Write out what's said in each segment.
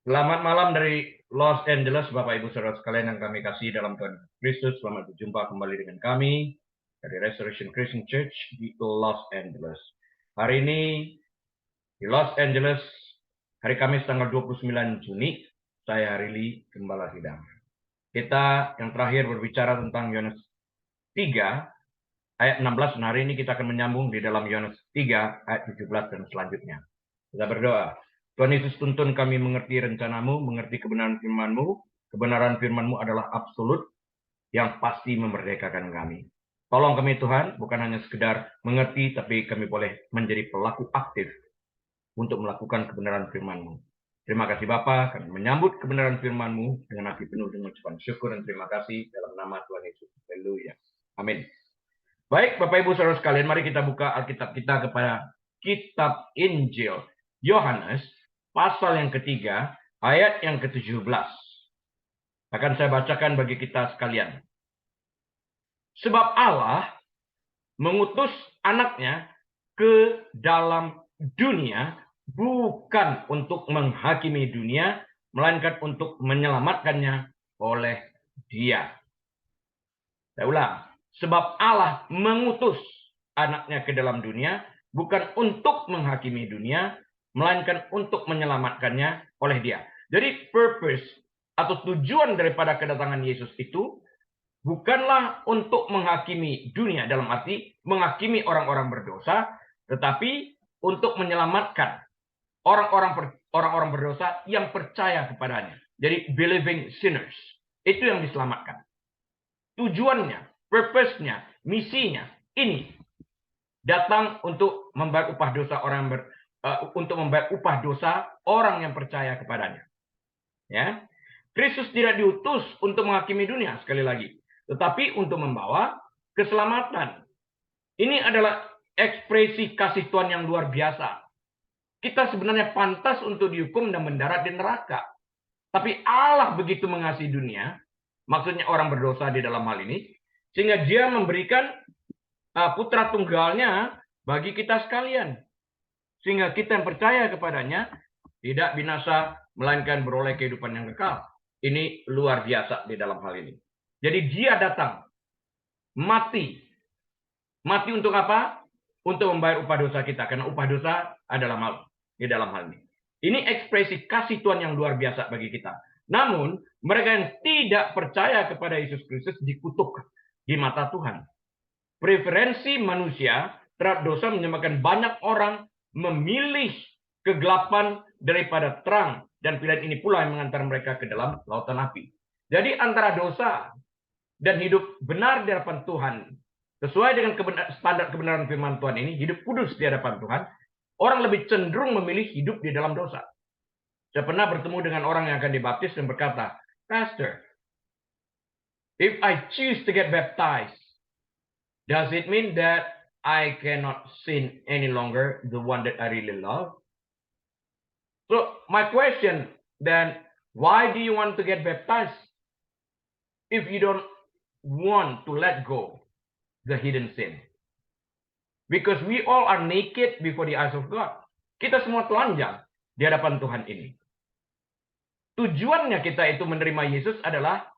Selamat malam dari Los Angeles, Bapak Ibu Saudara sekalian yang kami kasih dalam Tuhan Kristus. Selamat berjumpa kembali dengan kami dari Restoration Christian Church di Los Angeles. Hari ini di Los Angeles, hari Kamis tanggal 29 Juni, saya Harili, Gembala Sidang. Kita yang terakhir berbicara tentang Yohanes 3 ayat 16, dan hari ini kita akan menyambung di dalam Yohanes 3 ayat 17 dan selanjutnya. Kita berdoa. Tuhan Yesus, tuntun kami mengerti rencanamu, mengerti kebenaran firman-Mu. Kebenaran firman-Mu adalah absolut yang pasti memerdekakan kami. Tolong kami Tuhan, bukan hanya sekedar mengerti, tapi kami boleh menjadi pelaku aktif untuk melakukan kebenaran firman-Mu. Terima kasih Bapa, kami menyambut kebenaran firman-Mu dengan hati penuh dengan ucapan syukur dan terima kasih dalam nama Tuhan Yesus. Haleluya. Amin. Baik, Bapak Ibu Saudara sekalian, mari kita buka Alkitab kita kepada Kitab Injil Yohanes, pasal yang ketiga, ayat yang ke-17. Akan saya bacakan bagi kita sekalian. Sebab Allah mengutus anaknya ke dalam dunia, bukan untuk menghakimi dunia, melainkan untuk menyelamatkannya oleh Dia. Saya ulang. Sebab Allah mengutus anaknya ke dalam dunia, bukan untuk menghakimi dunia, melainkan untuk menyelamatkannya oleh Dia. Jadi purpose atau tujuan daripada kedatangan Yesus itu bukanlah untuk menghakimi dunia, dalam arti menghakimi orang-orang berdosa, tetapi untuk menyelamatkan orang-orang berdosa yang percaya kepadanya. Jadi believing sinners. Itu yang diselamatkan. Tujuannya, purpose-nya, misinya ini datang untuk membayar upah dosa untuk membayar upah dosa orang yang percaya kepadanya. Ya, Kristus tidak diutus untuk menghakimi dunia, sekali lagi, tetapi untuk membawa keselamatan. Ini adalah ekspresi kasih Tuhan yang luar biasa. Kita sebenarnya pantas untuk dihukum dan mendarat di neraka. Tapi Allah begitu mengasihi dunia, maksudnya orang berdosa di dalam hal ini, sehingga Dia memberikan putra tunggalnya bagi kita sekalian. Sehingga kita yang percaya kepadanya tidak binasa, melainkan beroleh kehidupan yang kekal. Ini luar biasa di dalam hal ini. Jadi Dia datang, mati. Mati untuk apa? Untuk membayar upah dosa kita. Karena upah dosa adalah maut di dalam hal ini. Ini ekspresi kasih Tuhan yang luar biasa bagi kita. Namun, mereka yang tidak percaya kepada Yesus Kristus dikutuk di mata Tuhan. Preferensi manusia terhadap dosa menyebabkan banyak orang memilih kegelapan daripada terang. Dan pilihan ini pula yang mengantar mereka ke dalam lautan api. Jadi antara dosa dan hidup benar di hadapan Tuhan, sesuai dengan standar kebenaran firman Tuhan ini, hidup kudus di hadapan Tuhan, orang lebih cenderung memilih hidup di dalam dosa. Saya pernah bertemu dengan orang yang akan dibaptis dan berkata, Pastor, if I choose to get baptized, does it mean that I cannot sin any longer, the one that I really love? So my question then, why do you want to get baptized if you don't want to let go the hidden sin? Because we all are naked before the eyes of God. Kita semua telanjang di hadapan Tuhan ini. Tujuannya kita itu menerima Yesus adalah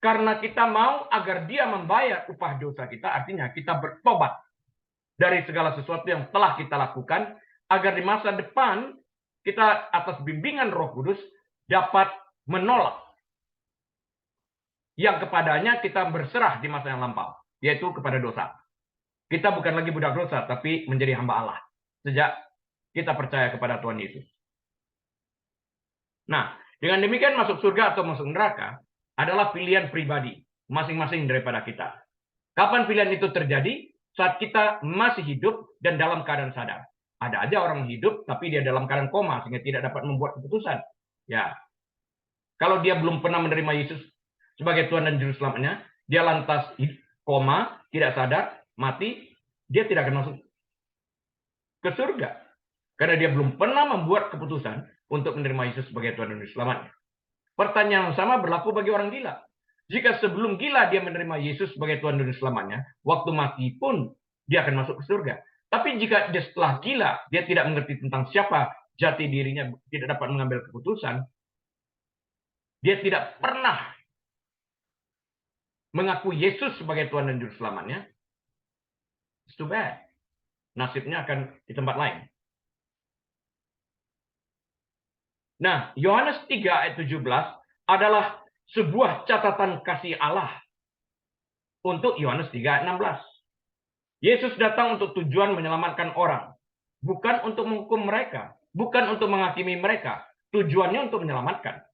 karena kita mau agar Dia membayar upah dosa kita, artinya kita bertobat dari segala sesuatu yang telah kita lakukan, agar di masa depan kita atas bimbingan Roh Kudus dapat menolak yang kepadanya kita berserah di masa yang lampau, yaitu kepada dosa. Kita bukan lagi budak dosa, tapi menjadi hamba Allah sejak kita percaya kepada Tuhan Yesus. Nah, dengan demikian masuk surga atau masuk neraka adalah pilihan pribadi masing-masing daripada kita. Kapan pilihan itu terjadi? Saat kita masih hidup dan dalam keadaan sadar. Ada aja orang hidup tapi dia dalam keadaan koma sehingga tidak dapat membuat keputusan. Ya, kalau dia belum pernah menerima Yesus sebagai Tuhan dan Juru Selamatnya, dia lantas koma, tidak sadar, mati, dia tidak akan masuk ke surga. Karena dia belum pernah membuat keputusan untuk menerima Yesus sebagai Tuhan dan Juru Selamatnya. Pertanyaan yang sama berlaku bagi orang gila. Jika sebelum gila dia menerima Yesus sebagai Tuhan dan Juru Selamatnya, waktu mati pun dia akan masuk ke surga. Tapi jika dia setelah gila, dia tidak mengerti tentang siapa jati dirinya, tidak dapat mengambil keputusan, dia tidak pernah mengaku Yesus sebagai Tuhan dan Juru Selamatnya, it's too bad. Nasibnya akan di tempat lain. Nah, Yohanes 3 ayat 17 adalah sebuah catatan kasih Allah untuk Yohanes 3 ayat 16. Yesus datang untuk tujuan menyelamatkan orang, bukan untuk menghukum mereka, bukan untuk menghakimi mereka. Tujuannya untuk menyelamatkan.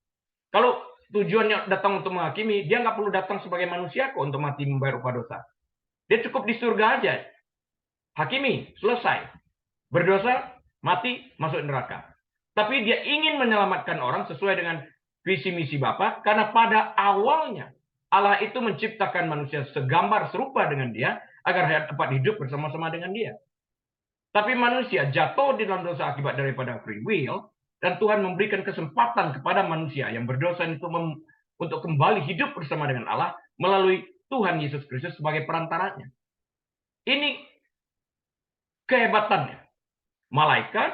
Kalau tujuannya datang untuk menghakimi, dia nggak perlu datang sebagai manusia kok untuk mati membayar upah dosa. Dia cukup di surga aja. Hakimi, selesai. Berdosa, mati, masuk neraka. Tapi dia ingin menyelamatkan orang sesuai dengan visi misi Bapa, karena pada awalnya Allah itu menciptakan manusia segambar serupa dengan dia agar dapat hidup bersama-sama dengan dia. Tapi manusia jatuh di dalam dosa akibat daripada free will, dan Tuhan memberikan kesempatan kepada manusia yang berdosa itu untuk kembali hidup bersama dengan Allah melalui Tuhan Yesus Kristus sebagai perantaranya. Ini kehebatannya. Malaikat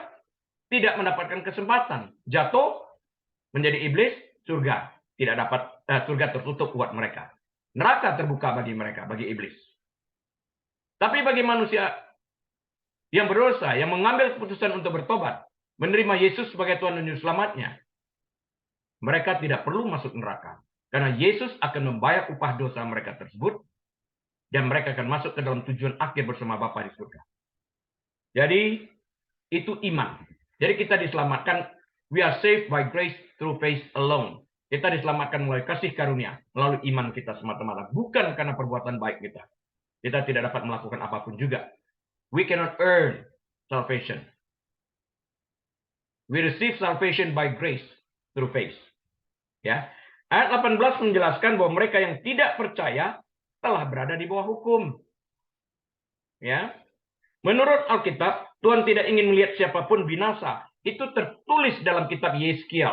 tidak mendapatkan kesempatan, jatuh menjadi iblis, surga tidak dapat, surga tertutup buat mereka, neraka terbuka bagi mereka, bagi iblis. Tapi bagi manusia yang berdosa, yang mengambil keputusan untuk bertobat, menerima Yesus sebagai Tuhan dan Juru Selamatnya, mereka tidak perlu masuk neraka, karena Yesus akan membayar upah dosa mereka tersebut, dan mereka akan masuk ke dalam tujuan akhir bersama Bapa di surga. Jadi itu iman. Jadi kita diselamatkan, we are saved by grace through faith alone. Kita diselamatkan melalui kasih karunia, melalui iman kita semata-mata. Bukan karena perbuatan baik kita. Kita tidak dapat melakukan apapun juga. We cannot earn salvation. We receive salvation by grace through faith. Ya. Ayat 18 menjelaskan bahwa mereka yang tidak percaya telah berada di bawah hukum. Ya. Menurut Alkitab, Tuhan tidak ingin melihat siapapun binasa. Itu tertulis dalam kitab Yeskiel,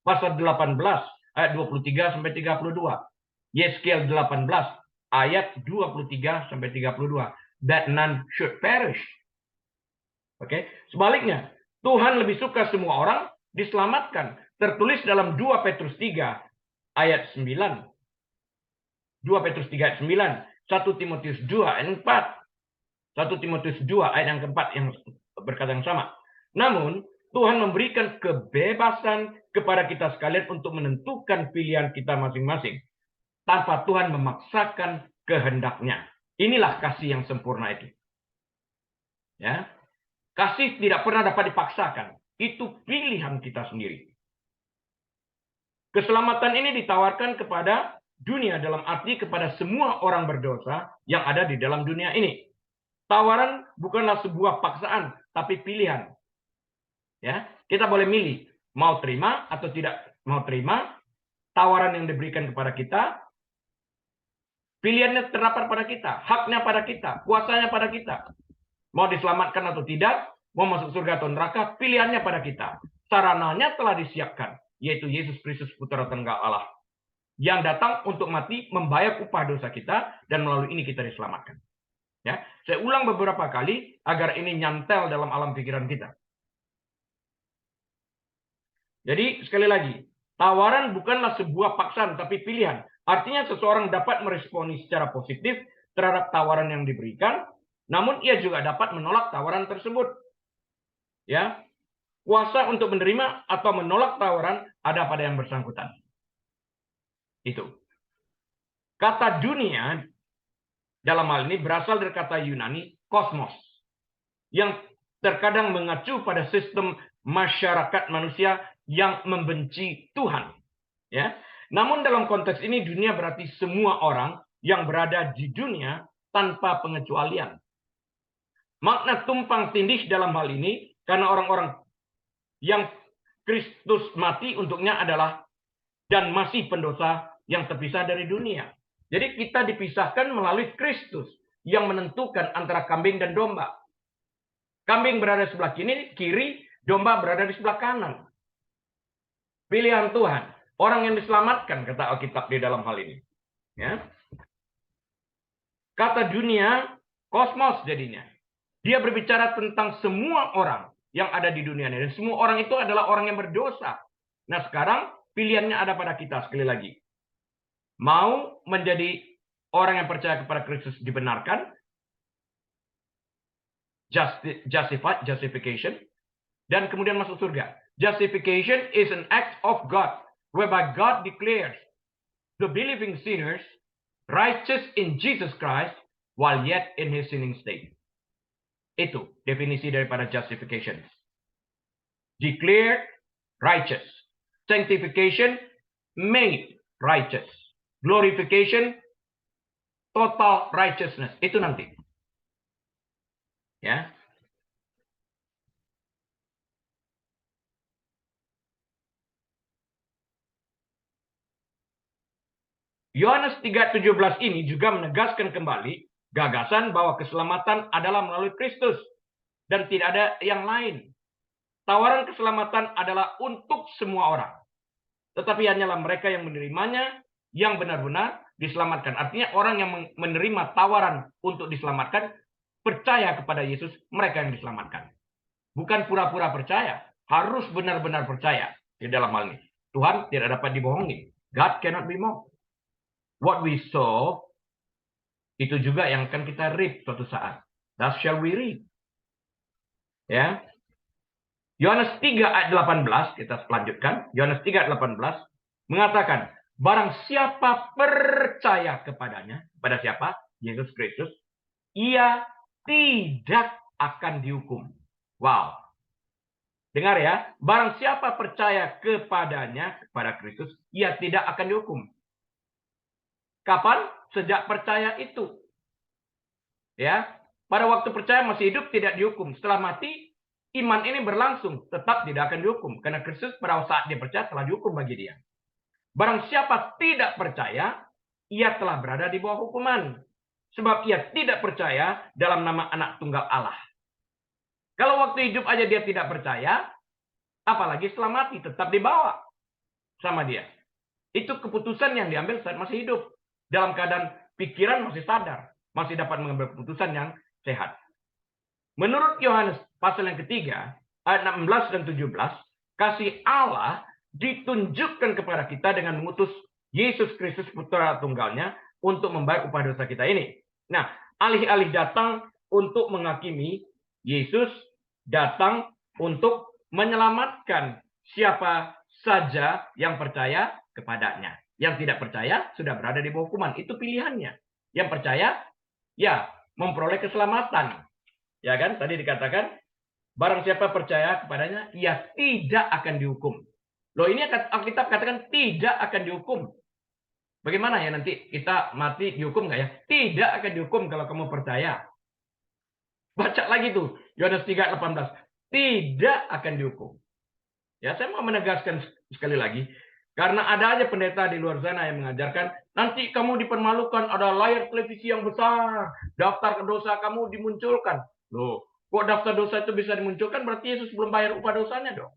pasal 18, ayat 23 sampai 32. Yeskiel 18, ayat 23 sampai 32. That none should perish. Oke, sebaliknya, Tuhan lebih suka semua orang diselamatkan. Tertulis dalam 2 Petrus 3, ayat 9. 2 Petrus 3 ayat 9. 1 Timotius 2 ayat 4. 1 Timotius 2 ayat yang keempat yang berkata yang sama. Namun, Tuhan memberikan kebebasan kepada kita sekalian untuk menentukan pilihan kita masing-masing. Tanpa Tuhan memaksakan kehendaknya. Inilah kasih yang sempurna itu. Ya. Kasih tidak pernah dapat dipaksakan. Itu pilihan kita sendiri. Keselamatan ini ditawarkan kepada dunia, dalam arti kepada semua orang berdosa yang ada di dalam dunia ini. Tawaran bukanlah sebuah paksaan, tapi pilihan. Ya, kita boleh milih mau terima atau tidak mau terima tawaran yang diberikan kepada kita. Pilihannya terdapat pada kita, haknya pada kita, kuasanya pada kita. Mau diselamatkan atau tidak, mau masuk surga atau neraka, pilihannya pada kita. Sarananya telah disiapkan, yaitu Yesus Kristus Putra Tunggal Allah, yang datang untuk mati membayar upah dosa kita, dan melalui ini kita diselamatkan. Ya, saya ulang beberapa kali agar ini nyantel dalam alam pikiran kita. Jadi sekali lagi, tawaran bukanlah sebuah paksaan tapi pilihan. Artinya seseorang dapat meresponi secara positif terhadap tawaran yang diberikan, namun ia juga dapat menolak tawaran tersebut. Ya, kuasa untuk menerima atau menolak tawaran ada pada yang bersangkutan. Itu. Kata dunia dalam hal ini berasal dari kata Yunani kosmos, yang terkadang mengacu pada sistem masyarakat manusia yang membenci Tuhan. Ya, namun dalam konteks ini dunia berarti semua orang yang berada di dunia tanpa pengecualian. Makna tumpang tindih dalam hal ini karena orang-orang yang Kristus mati untuknya adalah dan masih pendosa yang terpisah dari dunia. Jadi kita dipisahkan melalui Kristus yang menentukan antara kambing dan domba. Kambing berada di sebelah kiri, domba berada di sebelah kanan. Pilihan Tuhan. Orang yang diselamatkan, kata Alkitab di dalam hal ini. Ya. Kata dunia, kosmos jadinya. Dia berbicara tentang semua orang yang ada di dunia ini. Dan semua orang itu adalah orang yang berdosa. Nah sekarang pilihannya ada pada kita sekali lagi. Mau menjadi orang yang percaya kepada Kristus dibenarkan, justification, dan kemudian masuk surga. Justification is an act of God, whereby God declares the believing sinners righteous in Jesus Christ while yet in his sinning state. Itu definisi daripada justification. Declared righteous. Sanctification, made righteous. Glorification, total righteousness. Itu nanti. Ya. Yohanes 3:17 ini juga menegaskan kembali gagasan bahwa keselamatan adalah melalui Kristus dan tidak ada yang lain. Tawaran keselamatan adalah untuk semua orang. Tetapi hanyalah mereka yang menerimanya yang benar-benar diselamatkan. Artinya orang yang menerima tawaran untuk diselamatkan, percaya kepada Yesus, mereka yang diselamatkan. Bukan pura-pura percaya, harus benar-benar percaya di dalam hal ini. Tuhan tidak dapat dibohongi. God cannot be mocked. What we sow, itu juga yang akan kita reap suatu saat. Thus shall we reap. Ya. Yohanes 3 ayat 18, kita lanjutkan. Yohanes 3 ayat 18 mengatakan, barang siapa percaya kepadanya, pada siapa? Yesus Kristus, ia tidak akan dihukum. Wow. Dengar ya, barang siapa percaya kepadanya, kepada Kristus, ia tidak akan dihukum. Kapan? Sejak percaya itu. Ya, pada waktu percaya masih hidup tidak dihukum. Setelah mati, iman ini berlangsung, tetap tidak akan dihukum. Karena Kristus pada saat dia percaya telah dihukum bagi dia. Barang siapa tidak percaya, ia telah berada di bawah hukuman. Sebab ia tidak percaya dalam nama anak tunggal Allah. Kalau waktu hidup aja dia tidak percaya, apalagi setelah mati tetap dibawa sama dia. Itu keputusan yang diambil saat masih hidup. Dalam keadaan pikiran masih sadar. Masih dapat mengambil keputusan yang sehat. Menurut Yohanes pasal yang ketiga, ayat 16 dan 17, kasih Allah ditunjukkan kepada kita dengan mengutus Yesus Kristus putra tunggalnya untuk membayar upah dosa kita ini. Nah, alih-alih datang untuk menghakimi, Yesus datang untuk menyelamatkan siapa saja yang percaya kepadanya. Yang tidak percaya sudah berada di bawah hukuman. Itu pilihannya. Yang percaya, ya, memperoleh keselamatan. Ya kan? Tadi dikatakan, barang siapa percaya kepadanya, ia tidak akan dihukum. Loh, ini Alkitab katakan tidak akan dihukum. Bagaimana ya nanti kita mati dihukum nggak ya? Tidak akan dihukum kalau kamu percaya. Baca lagi tuh, Yohanes 3:18. Tidak akan dihukum. Ya, saya mau menegaskan sekali lagi. Karena ada aja pendeta di luar sana yang mengajarkan, nanti kamu dipermalukan, ada layar televisi yang besar, daftar dosa kamu dimunculkan. Loh, kok daftar dosa itu bisa dimunculkan? Berarti Yesus belum bayar upah dosanya dong.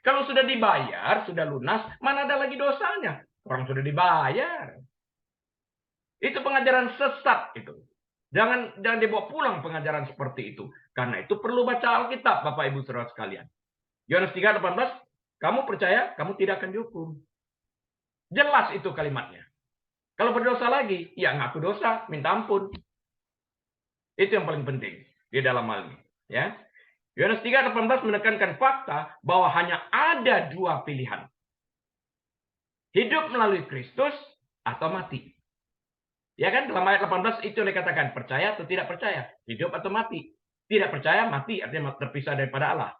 Kalau sudah dibayar, sudah lunas, mana ada lagi dosanya? Orang sudah dibayar. Itu pengajaran sesat itu. Jangan dibawa pulang pengajaran seperti itu. Karena itu perlu baca Alkitab, Bapak Ibu Saudara sekalian. Yohanes 3:18, kamu percaya, kamu tidak akan dihukum. Jelas itu kalimatnya. Kalau berdosa lagi, ya ngaku dosa, minta ampun. Itu yang paling penting di dalam hal ini. Ya. Yohanes 3:18 menekankan fakta bahwa hanya ada dua pilihan. Hidup melalui Kristus atau mati. Ya kan, dalam ayat 18 itu dikatakan, percaya atau tidak percaya, hidup atau mati. Tidak percaya, mati, artinya terpisah daripada Allah.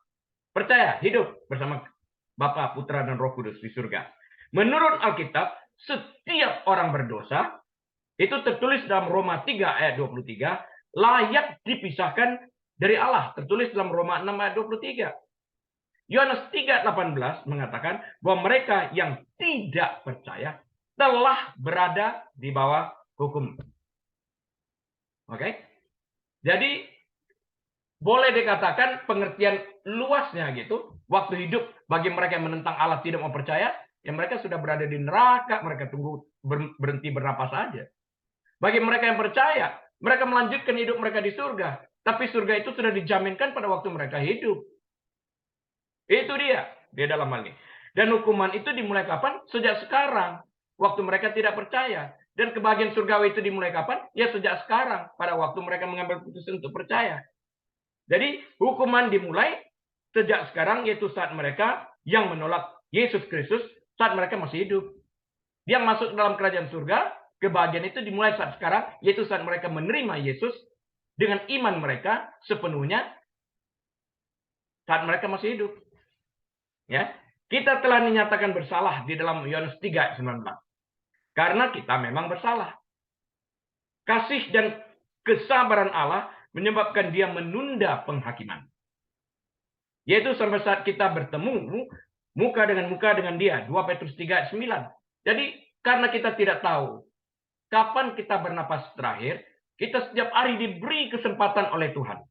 Percaya, hidup bersama Bapa, Putra, dan Roh Kudus di surga. Menurut Alkitab, setiap orang berdosa, itu tertulis dalam Roma 3 ayat 23, layak dipisahkan dari Allah. Tertulis dalam Roma 6 ayat 23. Yohanes 3:18 mengatakan bahwa mereka yang tidak percaya telah berada di bawah hukum. Oke? Jadi, boleh dikatakan pengertian luasnya gitu, waktu hidup bagi mereka yang menentang Allah tidak mau percaya, ya mereka sudah berada di neraka, mereka tunggu berhenti bernapas saja. Bagi mereka yang percaya, mereka melanjutkan hidup mereka di surga, tapi surga itu sudah dijaminkan pada waktu mereka hidup. Itu dia dalam hal ini. Dan hukuman itu dimulai kapan? Sejak sekarang. Waktu mereka tidak percaya. Dan kebahagiaan surgawi itu dimulai kapan? Ya sejak sekarang. Pada waktu mereka mengambil keputusan untuk percaya. Jadi hukuman dimulai sejak sekarang, yaitu saat mereka yang menolak Yesus Kristus saat mereka masih hidup. Yang masuk dalam kerajaan surga, kebahagiaan itu dimulai saat sekarang, yaitu saat mereka menerima Yesus dengan iman mereka sepenuhnya saat mereka masih hidup. Ya, kita telah dinyatakan bersalah di dalam Yohanes 3:19. Karena kita memang bersalah. Kasih dan kesabaran Allah menyebabkan dia menunda penghakiman. Yaitu sampai saat kita bertemu muka dengan dia. 2 Petrus 3:9. Jadi karena kita tidak tahu kapan kita bernapas terakhir, kita setiap hari diberi kesempatan oleh Tuhan.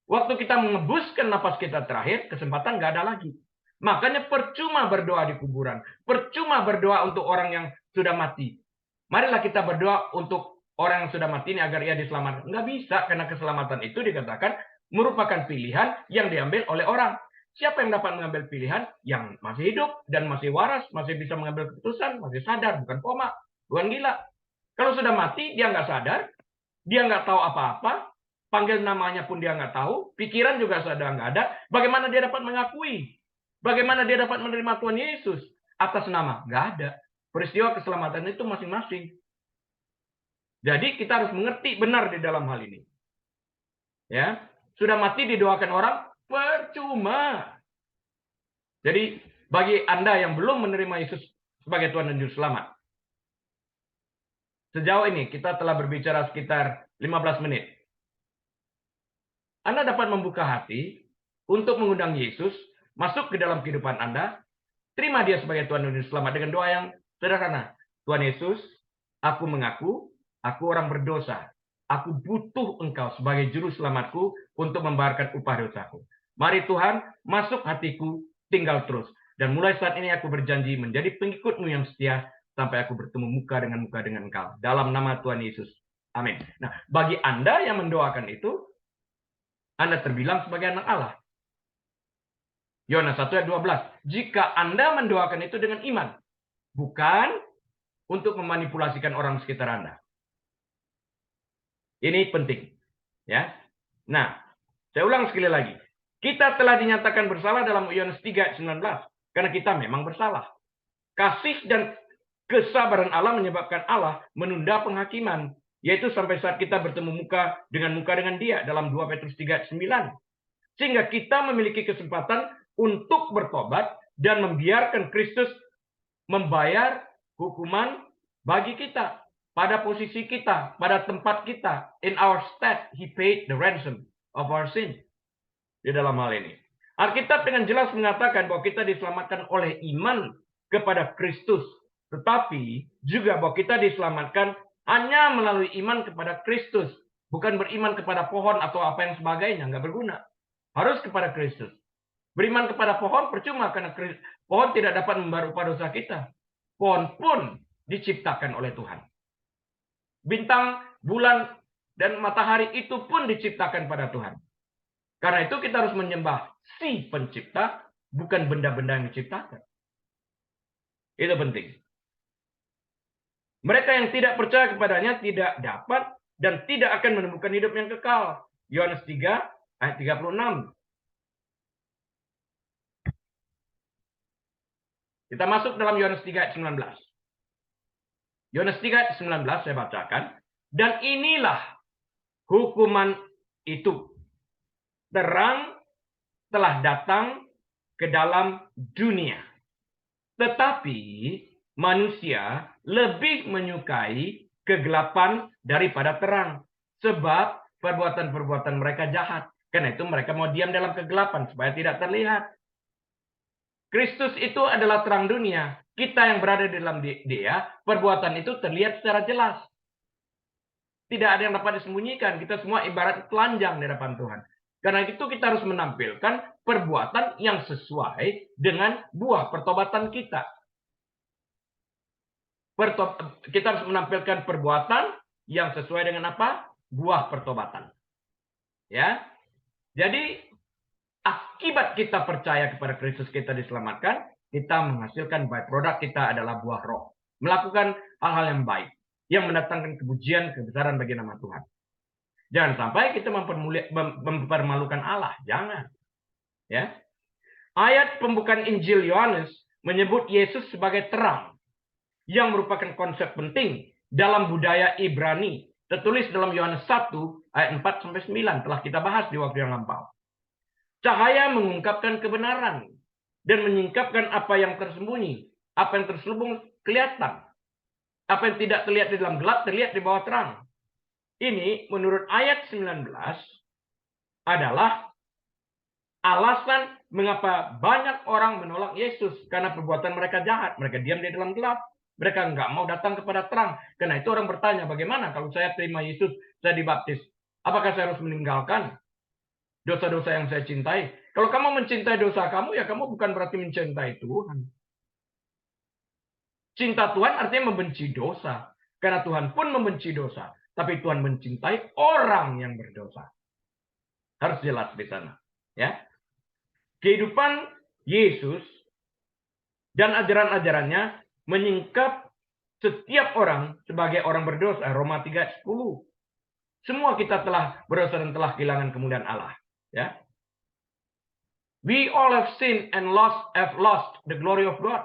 Waktu kita mengembuskan napas kita terakhir, kesempatan nggak ada lagi. Makanya percuma berdoa di kuburan. Percuma berdoa untuk orang yang sudah mati. Marilah kita berdoa untuk orang yang sudah mati ini agar ia diselamatkan. Nggak bisa, karena keselamatan itu dikatakan merupakan pilihan yang diambil oleh orang. Siapa yang dapat mengambil pilihan? Yang masih hidup dan masih waras, masih bisa mengambil keputusan, masih sadar, bukan koma, bukan gila. Kalau sudah mati, dia nggak sadar, dia nggak tahu apa-apa, panggil namanya pun dia nggak tahu, pikiran juga sudah nggak ada. Bagaimana dia dapat mengakui? Bagaimana dia dapat menerima Tuhan Yesus atas nama? Nggak ada. Peristiwa keselamatan itu masing-masing. Jadi kita harus mengerti benar di dalam hal ini. Ya, sudah mati didoakan orang, percuma. Jadi bagi Anda yang belum menerima Yesus sebagai Tuhan dan Juru Selamat, sejauh ini kita telah berbicara sekitar 15 menit. Anda dapat membuka hati untuk mengundang Yesus masuk ke dalam kehidupan Anda, terima dia sebagai Tuhan dan Juru Selamat dengan doa yang sederhana. Tuhan Yesus, aku mengaku, aku orang berdosa. Aku butuh Engkau sebagai Juru Selamatku untuk membayarkan upah dosaku. Mari Tuhan, masuk hatiku, tinggal terus. Dan mulai saat ini aku berjanji menjadi pengikut-Mu yang setia sampai aku bertemu muka dengan Engkau. Dalam nama Tuhan Yesus. Amin. Nah, bagi Anda yang mendoakan itu, Anda terbilang sebagai anak Allah. Yohanes 1:12. Jika Anda mendoakan itu dengan iman, bukan untuk memanipulasikan orang sekitar Anda. Ini penting. Ya. Nah, saya ulang sekali lagi. Kita telah dinyatakan bersalah dalam Yohanes 3:19. Karena kita memang bersalah. Kasih dan kesabaran Allah menyebabkan Allah menunda penghakiman. Yaitu sampai saat kita bertemu muka dengan dia dalam 2 Petrus 3:9. Sehingga kita memiliki kesempatan untuk bertobat dan membiarkan Kristus membayar hukuman bagi kita. Pada posisi kita, pada tempat kita, in our stead, he paid the ransom of our sin. Di dalam hal ini, Alkitab dengan jelas mengatakan bahwa kita diselamatkan oleh iman kepada Kristus, tetapi juga bahwa kita diselamatkan hanya melalui iman kepada Kristus, bukan beriman kepada pohon atau apa yang sebagainya, nggak berguna. Harus kepada Kristus. Beriman kepada pohon percuma, karena pohon tidak dapat membayar upah dosa kita. Pohon pun diciptakan oleh Tuhan. Bintang, bulan, dan matahari itu pun diciptakan pada Tuhan. Karena itu kita harus menyembah si pencipta, bukan benda-benda yang diciptakan. Itu penting. Mereka yang tidak percaya kepadanya tidak dapat dan tidak akan menemukan hidup yang kekal. Yohanes 3:36. Kita masuk dalam Yohanes 3:19. Yohanes 3:19 saya bacakan. Dan inilah hukuman itu. Terang telah datang ke dalam dunia. Tetapi manusia lebih menyukai kegelapan daripada terang. Sebab perbuatan-perbuatan mereka jahat. Karena itu mereka mau diam dalam kegelapan supaya tidak terlihat. Kristus itu adalah terang dunia. Kita yang berada di dalam dia, perbuatan itu terlihat secara jelas. Tidak ada yang dapat disembunyikan. Kita semua ibarat telanjang di hadapan Tuhan. Karena itu kita harus menampilkan perbuatan yang sesuai dengan buah pertobatan kita. Kita harus menampilkan perbuatan yang sesuai dengan apa? Buah pertobatan. Ya. Jadi akibat kita percaya kepada Kristus kita diselamatkan, kita menghasilkan byproduct kita adalah buah roh. Melakukan hal-hal yang baik, yang mendatangkan kepujian, kebesaran bagi nama Tuhan. Jangan sampai kita mempermalukan Allah. Jangan. Ya. Ayat pembukaan Injil Yohanes menyebut Yesus sebagai terang, yang merupakan konsep penting dalam budaya Ibrani. Tertulis dalam Yohanes 1 ayat 4-9 telah kita bahas di waktu yang lampau. Cahaya mengungkapkan kebenaran dan menyingkapkan apa yang tersembunyi, apa yang terselubung kelihatan. Apa yang tidak terlihat di dalam gelap terlihat di bawah terang. Ini menurut ayat 19 adalah alasan mengapa banyak orang menolak Yesus, karena perbuatan mereka jahat. Mereka diam di dalam gelap. Mereka nggak mau datang kepada terang. Karena itu orang bertanya, bagaimana kalau saya terima Yesus, saya dibaptis? Apakah saya harus meninggalkan dosa-dosa yang saya cintai? Kalau kamu mencintai dosa kamu, ya kamu bukan berarti mencintai Tuhan. Cinta Tuhan artinya membenci dosa. Karena Tuhan pun membenci dosa. Tapi Tuhan mencintai orang yang berdosa. Harus jelas di sana. Ya. Kehidupan Yesus dan ajaran-ajarannya menyingkap setiap orang sebagai orang berdosa. Roma 3:10. Semua kita telah berdosa dan telah kehilangan kemuliaan Allah. Ya. We all have sinned and have lost the glory of God.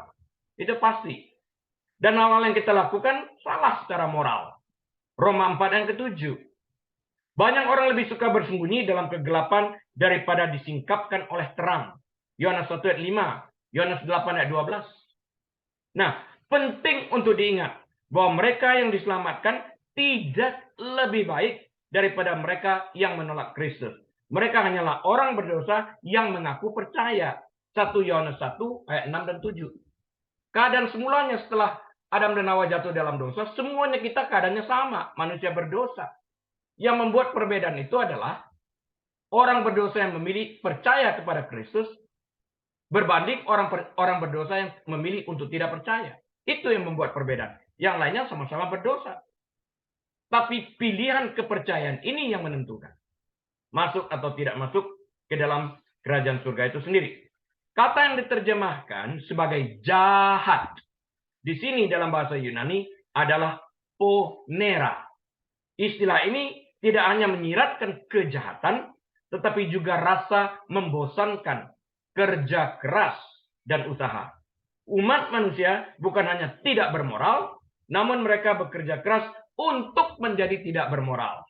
Itu pasti. Dan hal-hal yang kita lakukan salah secara moral. Roma 4 yang ke-7. Banyak orang lebih suka bersembunyi dalam kegelapan daripada disingkapkan oleh terang. Yohanes 1 ayat 5. Yohanes 8 ayat 12. Nah, penting untuk diingat bahwa mereka yang diselamatkan tidak lebih baik daripada mereka yang menolak Kristus. Mereka hanyalah orang berdosa yang mengaku percaya. 1 Yohanes 1 ayat 6 dan 7. Keadaan semulanya setelah Adam dan Hawa jatuh dalam dosa, semuanya kita keadaannya sama, manusia berdosa. Yang membuat perbedaan itu adalah orang berdosa yang memilih percaya kepada Kristus berbanding orang berdosa yang memilih untuk tidak percaya. Itu yang membuat perbedaan. Yang lainnya sama-sama berdosa. Tapi pilihan kepercayaan ini yang menentukan masuk atau tidak masuk ke dalam kerajaan surga itu sendiri. Kata yang diterjemahkan sebagai jahat di sini dalam bahasa Yunani adalah ponera. Istilah ini tidak hanya menyiratkan kejahatan, tetapi juga rasa membosankan, kerja keras, dan usaha. Umat manusia bukan hanya tidak bermoral, namun mereka bekerja keras untuk menjadi tidak bermoral.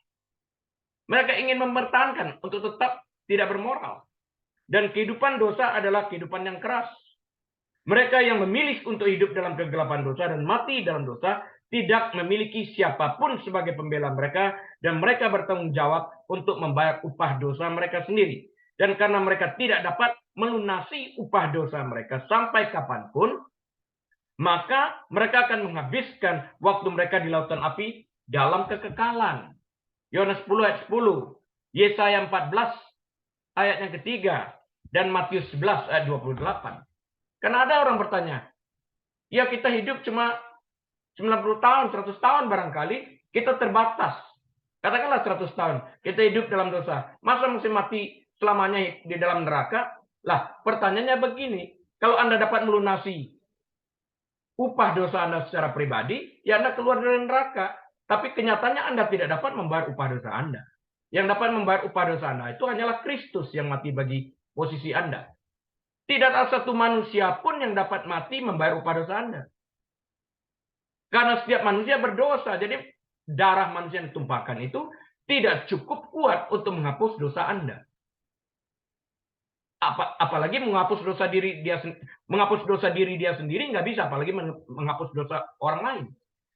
Mereka ingin mempertahankan untuk tetap tidak bermoral. Dan kehidupan dosa adalah kehidupan yang keras. Mereka yang memilih untuk hidup dalam kegelapan dosa dan mati dalam dosa tidak memiliki siapapun sebagai pembela mereka, dan mereka bertanggung jawab untuk membayar upah dosa mereka sendiri. Dan karena mereka tidak dapat melunasi upah dosa mereka sampai kapanpun, maka mereka akan menghabiskan waktu mereka di lautan api dalam kekekalan. Yohanes 10 ayat 10, Yesaya 14 ayat yang ketiga, dan Matius 11 ayat 28. Karena ada orang bertanya, ya kita hidup cuma 90 tahun, 100 tahun barangkali, kita terbatas. Katakanlah 100 tahun, kita hidup dalam dosa. Masa mesti mati selamanya di dalam neraka? Lah, pertanyaannya begini, kalau Anda dapat melunasi upah dosa Anda secara pribadi, ya Anda keluar dari neraka. Tapi kenyataannya Anda tidak dapat membayar upah dosa Anda. Yang dapat membayar upah dosa Anda itu hanyalah Kristus yang mati bagi posisi Anda. Tidak ada satu manusia pun yang dapat mati membayar upah dosa Anda. Karena setiap manusia berdosa, jadi darah manusia yang ditumpahkan itu tidak cukup kuat untuk menghapus dosa Anda. Apalagi menghapus dosa diri dia sendiri nggak bisa, apalagi menghapus dosa orang lain.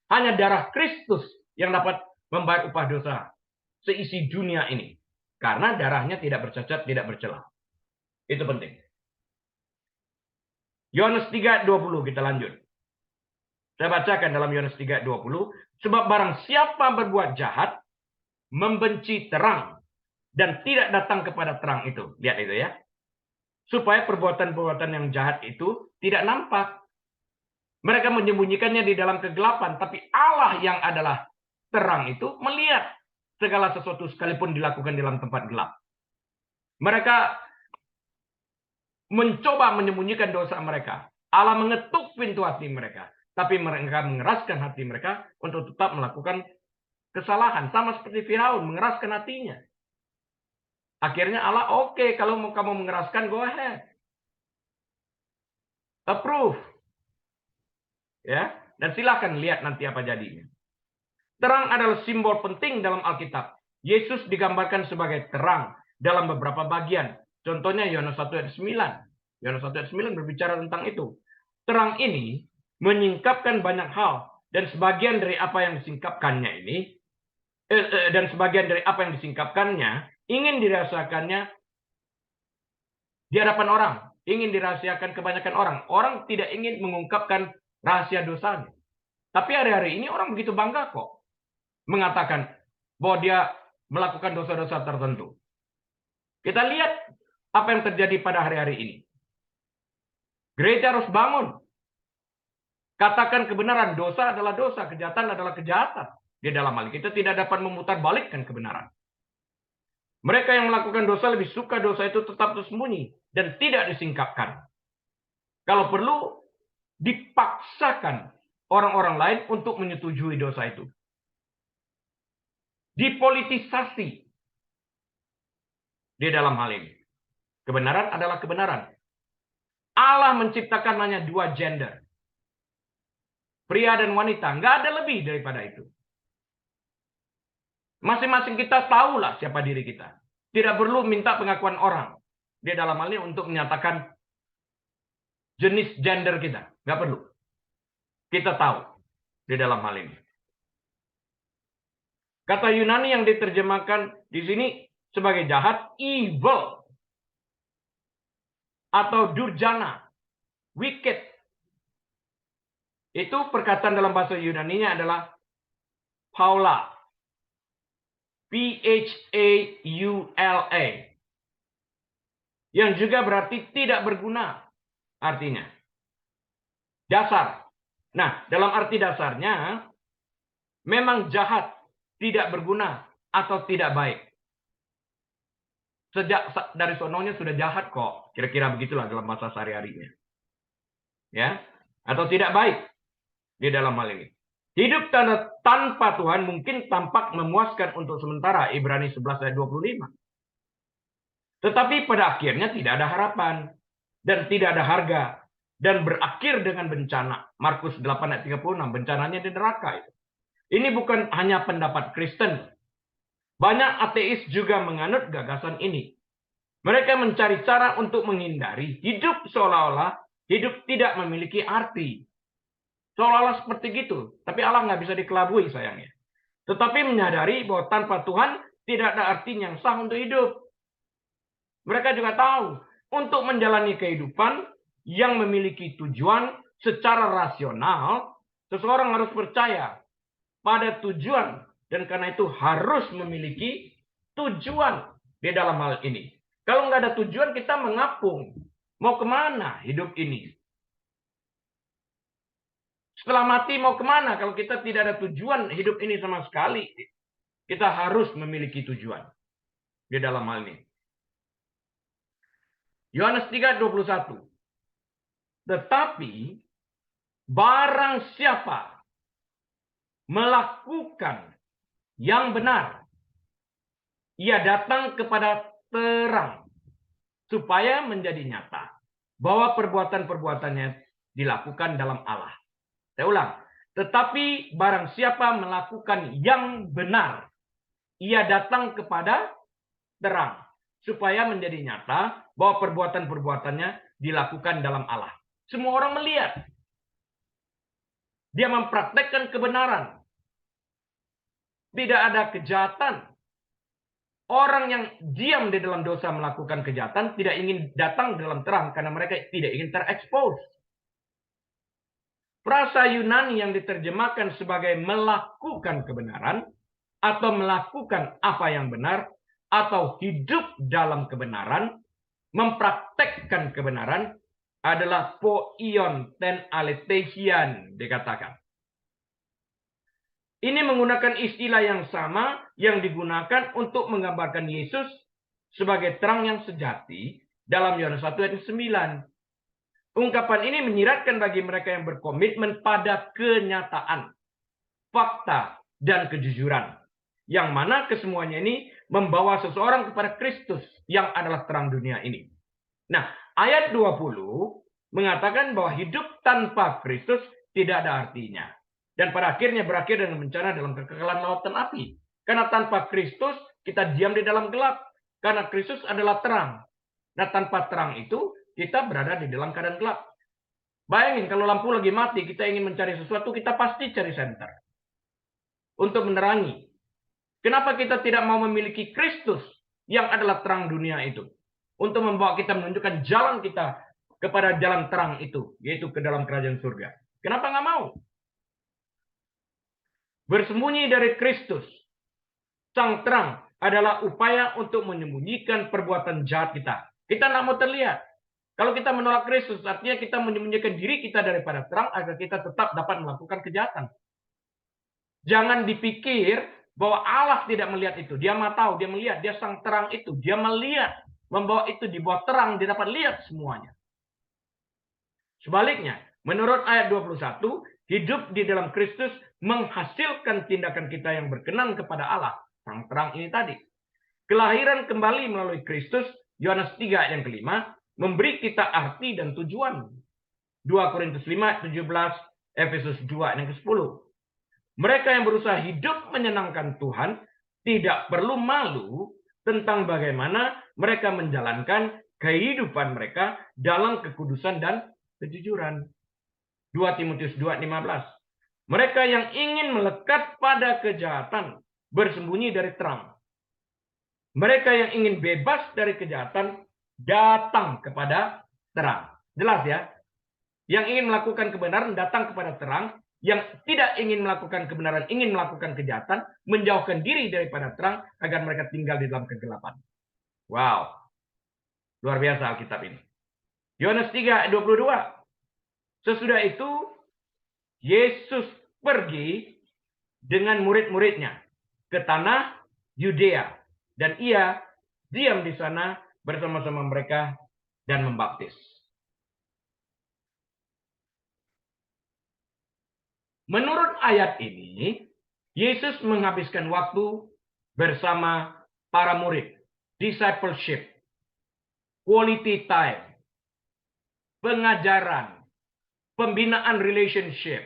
Hanya darah Kristus yang dapat membayar upah dosa seisi dunia ini. Karena darahnya tidak bercacat, tidak bercela. Itu penting. Yohanes 3:20 kita lanjut. Saya bacakan dalam Yohanes 3:20. Sebab barang siapa berbuat jahat, membenci terang, dan tidak datang kepada terang itu. Lihat itu ya. Supaya perbuatan-perbuatan yang jahat itu tidak nampak. Mereka menyembunyikannya di dalam kegelapan. Tapi Allah yang adalah terang itu melihat segala sesuatu sekalipun dilakukan dalam tempat gelap. Mereka mencoba menyembunyikan dosa mereka. Allah mengetuk pintu hati mereka. Tapi mereka mengeraskan hati mereka untuk tetap melakukan kesalahan. Sama seperti Firaun, mengeraskan hatinya. Akhirnya Allah, oke, kalau kamu mengeraskan, go ahead. Approve. Ya, dan silakan lihat nanti apa jadinya. Terang adalah simbol penting dalam Alkitab. Yesus digambarkan sebagai terang dalam beberapa bagian. Contohnya Yohanes 1 ayat 9. Yohanes 1 ayat 9 berbicara tentang itu. Terang ini menyingkapkan banyak hal. Dan sebagian dari apa yang disingkapkannya ini, ingin dirasakannya di hadapan orang. Ingin dirahasiakan kebanyakan orang. Orang tidak ingin mengungkapkan rahasia dosanya. Tapi hari-hari ini orang begitu bangga kok mengatakan bahwa dia melakukan dosa-dosa tertentu. Kita lihat apa yang terjadi pada hari-hari ini. Gereja harus bangun. Katakan kebenaran, dosa adalah dosa, kejahatan adalah kejahatan. Di dalam hal kita tidak dapat memutarbalikkan kebenaran. Mereka yang melakukan dosa lebih suka dosa itu tetap tersembunyi dan tidak disingkapkan. Kalau perlu, dipaksakan orang-orang lain untuk menyetujui dosa itu. Dipolitisasi di dalam hal ini. Kebenaran adalah kebenaran. Allah menciptakan hanya 2 gender. Pria dan wanita. Nggak ada lebih daripada itu. Masing-masing kita tahulah siapa diri kita. Tidak perlu minta pengakuan orang. Di dalam hal ini untuk menyatakan jenis gender kita. Nggak perlu. Kita tahu di dalam hal ini. Kata Yunani yang diterjemahkan di sini sebagai jahat, evil. Atau durjana, wicked. Itu perkataan dalam bahasa Yunaninya adalah Paula. P-H-A-U-L-A. Yang juga berarti tidak berguna. Artinya. Dasar. Nah, dalam arti dasarnya, memang jahat, tidak berguna, atau tidak baik. Sejak dari sononya sudah jahat kok. Kira-kira begitulah dalam masa sehari-harinya. Ya, atau tidak baik di dalam hal ini. Hidup tanpa Tuhan mungkin tampak memuaskan untuk sementara. Ibrani 11 ayat 25. Tetapi pada akhirnya tidak ada harapan. Dan tidak ada harga. Dan berakhir dengan bencana. Markus 8 ayat 36. Bencananya di neraka itu. Ini bukan hanya pendapat Kristen. Banyak ateis juga menganut gagasan ini. Mereka mencari cara untuk menghindari hidup seolah-olah hidup tidak memiliki arti. Seolah-olah seperti gitu. Tapi Allah nggak bisa dikelabui sayangnya. Tetapi menyadari bahwa tanpa Tuhan tidak ada arti yang sah untuk hidup. Mereka juga tahu untuk menjalani kehidupan yang memiliki tujuan secara rasional, seseorang harus percaya pada tujuan. Dan karena itu harus memiliki tujuan di dalam hal ini. Kalau nggak ada tujuan, kita mengapung. Mau kemana hidup ini? Setelah mati mau kemana? Kalau kita tidak ada tujuan hidup ini sama sekali. Kita harus memiliki tujuan di dalam hal ini. Yohanes 3:21. Tetapi barang siapa melakukan yang benar, ia datang kepada terang supaya menjadi nyata bahwa perbuatan-perbuatannya dilakukan dalam Allah. Saya ulang. Tetapi barang siapa melakukan yang benar, ia datang kepada terang supaya menjadi nyata bahwa perbuatan-perbuatannya dilakukan dalam Allah. Semua orang melihat. Dia mempraktekkan kebenaran. Tidak ada kejahatan. Orang yang diam di dalam dosa melakukan kejahatan tidak ingin datang dalam terang karena mereka tidak ingin terekspos. Frasa Yunani yang diterjemahkan sebagai melakukan kebenaran atau melakukan apa yang benar atau hidup dalam kebenaran, mempraktekkan kebenaran adalah poion ten aletheisian dikatakan. Ini menggunakan istilah yang sama yang digunakan untuk menggambarkan Yesus sebagai terang yang sejati dalam Yohanes 1 ayat 9. Ungkapan ini menyiratkan bagi mereka yang berkomitmen pada kenyataan, fakta, dan kejujuran. Yang mana kesemuanya ini membawa seseorang kepada Kristus yang adalah terang dunia ini. Nah, ayat 20 mengatakan bahwa hidup tanpa Kristus tidak ada artinya. Dan pada akhirnya berakhir dengan bencana dalam kekekalan lautan api. Karena tanpa Kristus kita diam di dalam gelap. Karena Kristus adalah terang. Nah, tanpa terang itu kita berada di dalam keadaan gelap. Bayangin kalau lampu lagi mati, kita ingin mencari sesuatu, kita pasti cari senter. Untuk menerangi. Kenapa kita tidak mau memiliki Kristus yang adalah terang dunia itu? Untuk membawa kita menunjukkan jalan kita kepada jalan terang itu, yaitu ke dalam kerajaan surga. Kenapa nggak mau? Bersembunyi dari Kristus, sang terang, adalah upaya untuk menyembunyikan perbuatan jahat kita. Kita nggak mau terlihat. Kalau kita menolak Kristus, artinya kita menyembunyikan diri kita daripada terang agar kita tetap dapat melakukan kejahatan. Jangan dipikir bahwa Allah tidak melihat itu. Dia mah tahu, dia melihat, dia sang terang itu. Dia melihat, membawa itu di bawah terang, dia dapat lihat semuanya. Sebaliknya, menurut ayat 21, hidup di dalam Kristus menghasilkan tindakan kita yang berkenan kepada Allah, sang terang ini tadi. Kelahiran kembali melalui Kristus, Yohanes 3 yang kelima, memberi kita arti dan tujuan. 2 Korintus 5, 17, Efesus 2 yang ke-10. Mereka yang berusaha hidup menyenangkan Tuhan tidak perlu malu tentang bagaimana mereka menjalankan kehidupan mereka dalam kekudusan dan kejujuran. 2 Timotius 2:15. Mereka yang ingin melekat pada kejahatan bersembunyi dari terang. Mereka yang ingin bebas dari kejahatan datang kepada terang. Jelas ya? Yang ingin melakukan kebenaran datang kepada terang. Yang tidak ingin melakukan kebenaran, ingin melakukan kejahatan, menjauhkan diri daripada terang agar mereka tinggal di dalam kegelapan. Wow. Luar biasa Alkitab ini. Yohanes 3 ayat 22. Sesudah itu, Yesus pergi dengan murid-muridnya ke tanah Yudea. Dan ia diam di sana bersama-sama mereka dan membaptis. Menurut ayat ini, Yesus menghabiskan waktu bersama para murid. Discipleship. Quality time. Pengajaran. Pembinaan relationship.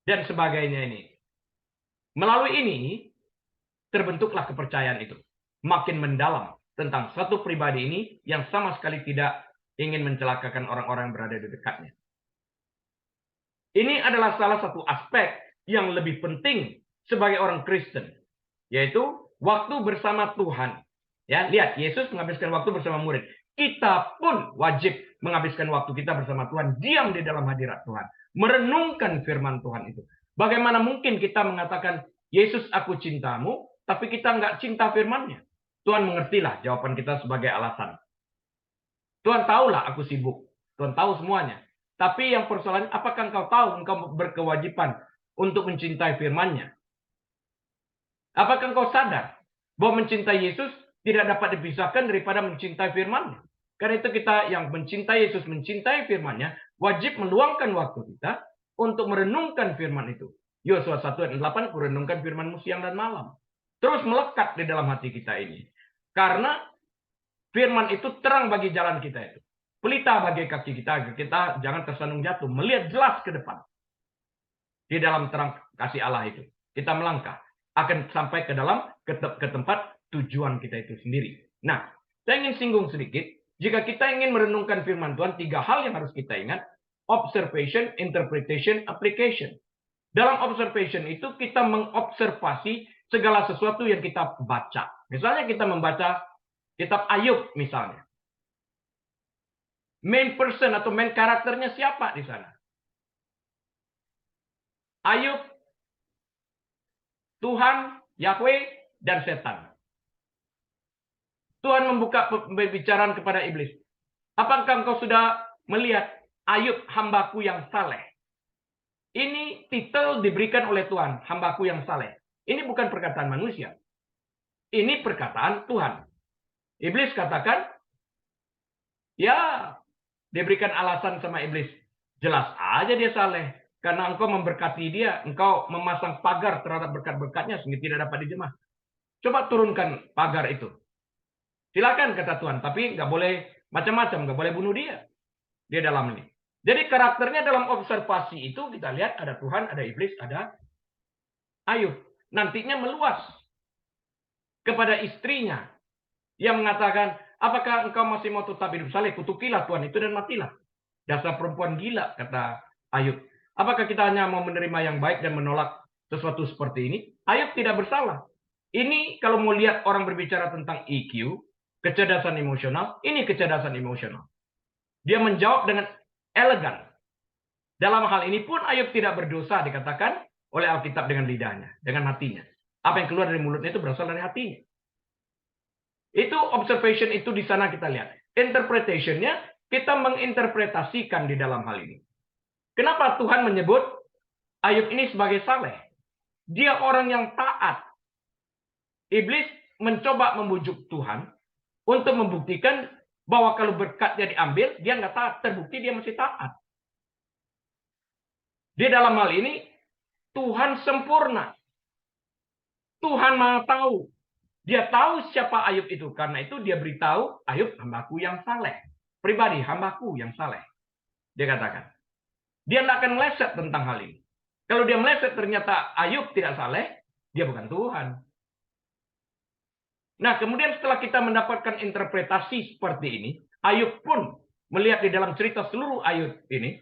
Dan sebagainya ini. Melalui ini, terbentuklah kepercayaan itu. Makin mendalam tentang satu pribadi ini yang sama sekali tidak ingin mencelakakan orang-orang yang berada di dekatnya. Ini adalah salah satu aspek yang lebih penting sebagai orang Kristen, yaitu waktu bersama Tuhan. Ya, lihat, Yesus menghabiskan waktu bersama murid. Kita pun wajib menghabiskan waktu kita bersama Tuhan, diam di dalam hadirat Tuhan, merenungkan firman Tuhan itu. Bagaimana mungkin kita mengatakan, Yesus aku cintamu, tapi kita nggak cinta firman-Nya? Tuhan mengertilah jawaban kita sebagai alasan. Tuhan tahulah aku sibuk. Tuhan tahu semuanya. Tapi yang persoalan, apakah engkau tahu engkau berkewajiban untuk mencintai firman-Nya? Apakah engkau sadar bahwa mencintai Yesus tidak dapat dipisahkan daripada mencintai firman-Nya? Karena itu kita yang mencintai Yesus, mencintai firman-Nya, wajib meluangkan waktu kita untuk merenungkan firman itu. Yosua 1 ayat 8, kurenungkan firman-Mu siang dan malam. Terus melekat di dalam hati kita ini. Karena firman itu terang bagi jalan kita itu. Pelita bagi kaki kita, agar kita jangan tersandung jatuh. Melihat jelas ke depan. Di dalam terang kasih Allah itu. Kita melangkah. Akan sampai ke dalam, ke tempat tujuan kita itu sendiri. Nah, saya ingin singgung sedikit. Jika kita ingin merenungkan firman Tuhan, 3 hal yang harus kita ingat. Observation, interpretation, application. Dalam observation itu kita mengobservasi segala sesuatu yang kita baca. Misalnya kita membaca kitab Ayub misalnya. Main person atau main karakternya siapa di sana? Ayub, Tuhan, Yahweh, dan setan. Tuhan membuka pembicaraan kepada iblis. Apakah engkau sudah melihat Ayub hambaku yang saleh? Ini titel diberikan oleh Tuhan, hambaku yang saleh. Ini bukan perkataan manusia. Ini perkataan Tuhan. Iblis katakan, ya, Diberikan alasan sama iblis. Jelas aja dia saleh. Karena engkau memberkati dia, engkau memasang pagar terhadap berkat-berkatnya sehingga tidak dapat dijemah. Coba turunkan pagar itu. Silakan kata Tuhan, tapi nggak boleh macam-macam, nggak boleh bunuh dia. Dia dalam ini. Jadi karakternya dalam observasi itu kita lihat ada Tuhan, ada iblis, ada Ayub. Nantinya meluas kepada istrinya yang mengatakan, apakah engkau masih mau tetap hidup saleh? Kutukilah Tuhan itu dan matilah. Dasar perempuan gila, kata Ayub. Apakah kita hanya mau menerima yang baik dan menolak sesuatu seperti ini? Ayub tidak bersalah. Ini kalau mau lihat orang berbicara tentang EQ, kecerdasan emosional, ini kecerdasan emosional. Dia menjawab dengan elegan. Dalam hal ini pun Ayub tidak berdosa dikatakan oleh Alkitab dengan lidahnya, dengan hatinya. Apa yang keluar dari mulutnya itu berasal dari hatinya. Itu observation itu di sana kita lihat. Interpretation-nya kita menginterpretasikan di dalam hal ini. Kenapa Tuhan menyebut Ayub ini sebagai saleh? Dia orang yang taat. Iblis mencoba membujuk Tuhan untuk membuktikan bahwa kalau berkatnya diambil, dia nggak taat. Terbukti dia masih taat. Di dalam hal ini, Tuhan sempurna. Tuhan Maha tahu. Dia tahu siapa Ayub itu. Karena itu dia beritahu, Ayub hambaku yang saleh. Pribadi, hambaku yang saleh. Dia katakan. Dia tidak akan meleset tentang hal ini. Kalau dia meleset ternyata Ayub tidak saleh, dia bukan Tuhan. Nah, kemudian setelah kita mendapatkan interpretasi seperti ini, Ayub pun melihat di dalam cerita seluruh Ayub ini,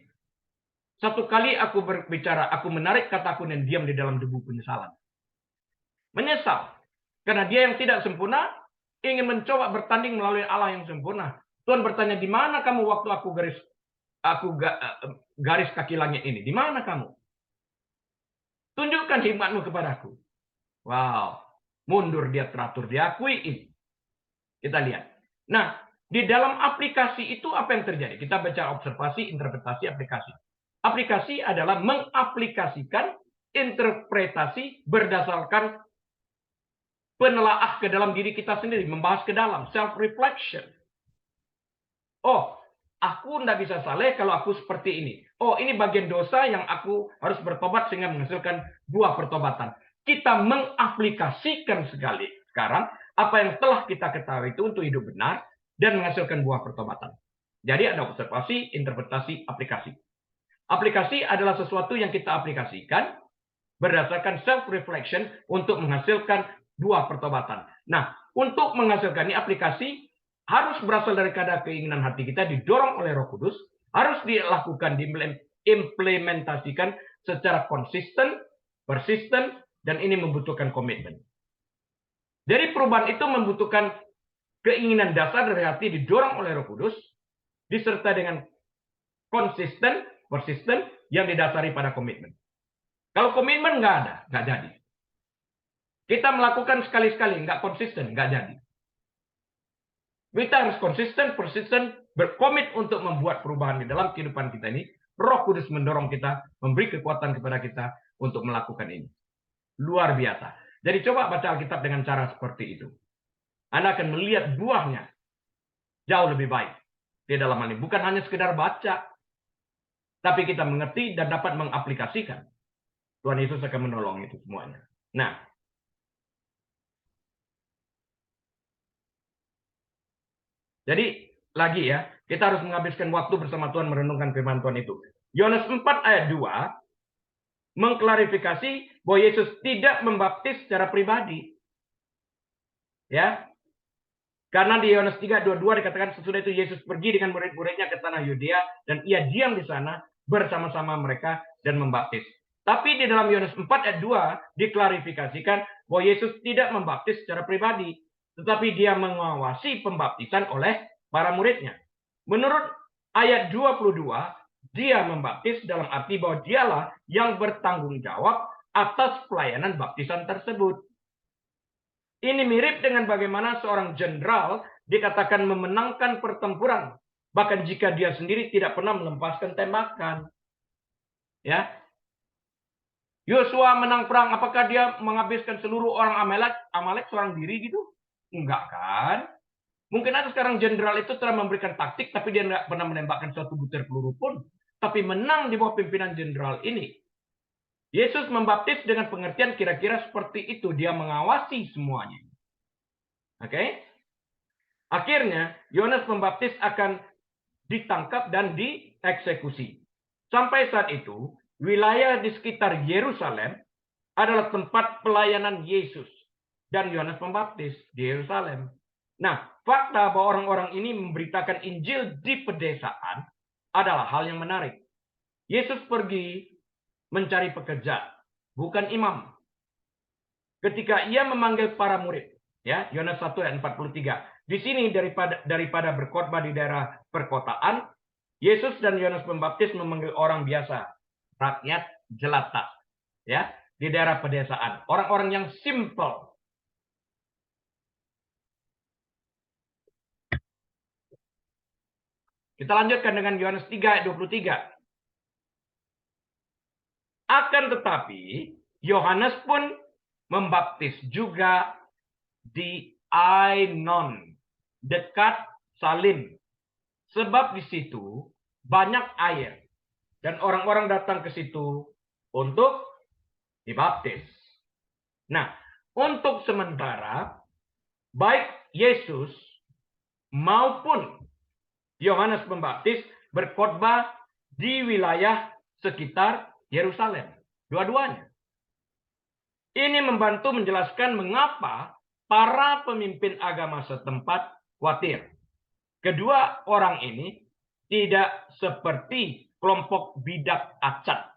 satu kali aku berbicara, aku menarik kataku dan diam di dalam debu penyesalan. Menyesal. Karena dia yang tidak sempurna, ingin mencoba bertanding melalui Allah yang sempurna. Tuhan bertanya, di mana kamu waktu aku garis kaki langit ini? Di mana kamu? Tunjukkan hikmatmu kepadaku. Wow. Mundur dia teratur. Diakui ini. Kita lihat. Nah, di dalam aplikasi itu apa yang terjadi? Kita baca observasi, interpretasi, aplikasi. Aplikasi adalah mengaplikasikan interpretasi berdasarkan penelaah ke dalam diri kita sendiri. Membahas ke dalam. Self-reflection. Oh, aku tidak bisa saleh kalau aku seperti ini. Oh, ini bagian dosa yang aku harus bertobat sehingga menghasilkan buah pertobatan. Kita mengaplikasikan sekali sekarang apa yang telah kita ketahui itu untuk hidup benar dan menghasilkan buah pertobatan. Jadi ada observasi, interpretasi, aplikasi. Aplikasi adalah sesuatu yang kita aplikasikan berdasarkan self-reflection untuk menghasilkan buah pertobatan. Nah, untuk menghasilkan ini aplikasi harus berasal dari keinginan hati kita, didorong oleh Roh Kudus, harus dilakukan, diimplementasikan secara konsisten, persisten, dan ini membutuhkan komitmen. Jadi perubahan itu membutuhkan keinginan dasar dari hati, didorong oleh Roh Kudus, disertai dengan konsisten, persisten, yang didasari pada komitmen. Kalau komitmen nggak ada, nggak jadi. Kita melakukan sekali-sekali, nggak konsisten, nggak jadi. Kita harus konsisten, persisten, berkomit untuk membuat perubahan di dalam kehidupan kita ini. Roh Kudus mendorong kita, memberi kekuatan kepada kita untuk melakukan ini. Luar biasa. Jadi coba baca Alkitab dengan cara seperti itu. Anda akan melihat buahnya jauh lebih baik di dalam hal ini. Bukan hanya sekedar baca, tapi kita mengerti dan dapat mengaplikasikan. Tuhan Yesus akan menolong itu semuanya. Nah, jadi lagi ya, kita harus menghabiskan waktu bersama Tuhan merenungkan firman Tuhan itu. Yohanes 4 ayat 2 mengklarifikasi bahwa Yesus tidak membaptis secara pribadi. Ya. Karena di Yohanes 3:22 dikatakan sesudah itu Yesus pergi dengan murid-muridnya ke tanah Yudea dan ia diam di sana bersama-sama mereka dan membaptis. Tapi di dalam Yohanes 4 ayat 2 diklarifikasikan bahwa Yesus tidak membaptis secara pribadi, tetapi dia mengawasi pembaptisan oleh para muridnya. Menurut ayat 22, dia membaptis dalam arti bahwa dialah yang bertanggung jawab atas pelayanan baptisan tersebut. Ini mirip dengan bagaimana seorang jenderal dikatakan memenangkan pertempuran, bahkan jika dia sendiri tidak pernah melepaskan tembakan. Ya, Yosua menang perang, apakah dia menghabiskan seluruh orang Amalek seorang diri gitu? Enggak kan? Mungkin ada sekarang jenderal itu telah memberikan taktik, tapi dia nggak pernah menembakkan suatu butir peluru pun. Tapi menang di bawah pimpinan jenderal ini. Yesus membaptis dengan pengertian kira-kira seperti itu. Dia mengawasi semuanya. Oke? Akhirnya, Yohanes Pembaptis akan ditangkap dan dieksekusi. Sampai saat itu, wilayah di sekitar Yerusalem adalah tempat pelayanan Yesus dan Yohanes Pembaptis di Yerusalem. Nah, fakta bahwa orang-orang ini memberitakan Injil di pedesaan adalah hal yang menarik. Yesus pergi mencari pekerja, bukan imam. Ketika ia memanggil para murid, ya, Yohanes 1 ayat 43. Di sini daripada berkhotbah di daerah perkotaan, Yesus dan Yohanes Pembaptis memanggil orang biasa, rakyat jelata, ya, di daerah pedesaan, orang-orang yang simple. Kita lanjutkan dengan Yohanes 3 ayat 23. Akan tetapi, Yohanes pun membaptis juga di Ainon, dekat Salim. Sebab di situ banyak air. Dan orang-orang datang ke situ untuk dibaptis. Nah, untuk sementara, baik Yesus maupun Yohanes Pembaptis berkhotbah di wilayah sekitar Yerusalem. Dua-duanya. Ini membantu menjelaskan mengapa para pemimpin agama setempat khawatir. Kedua orang ini tidak seperti kelompok bidat acak.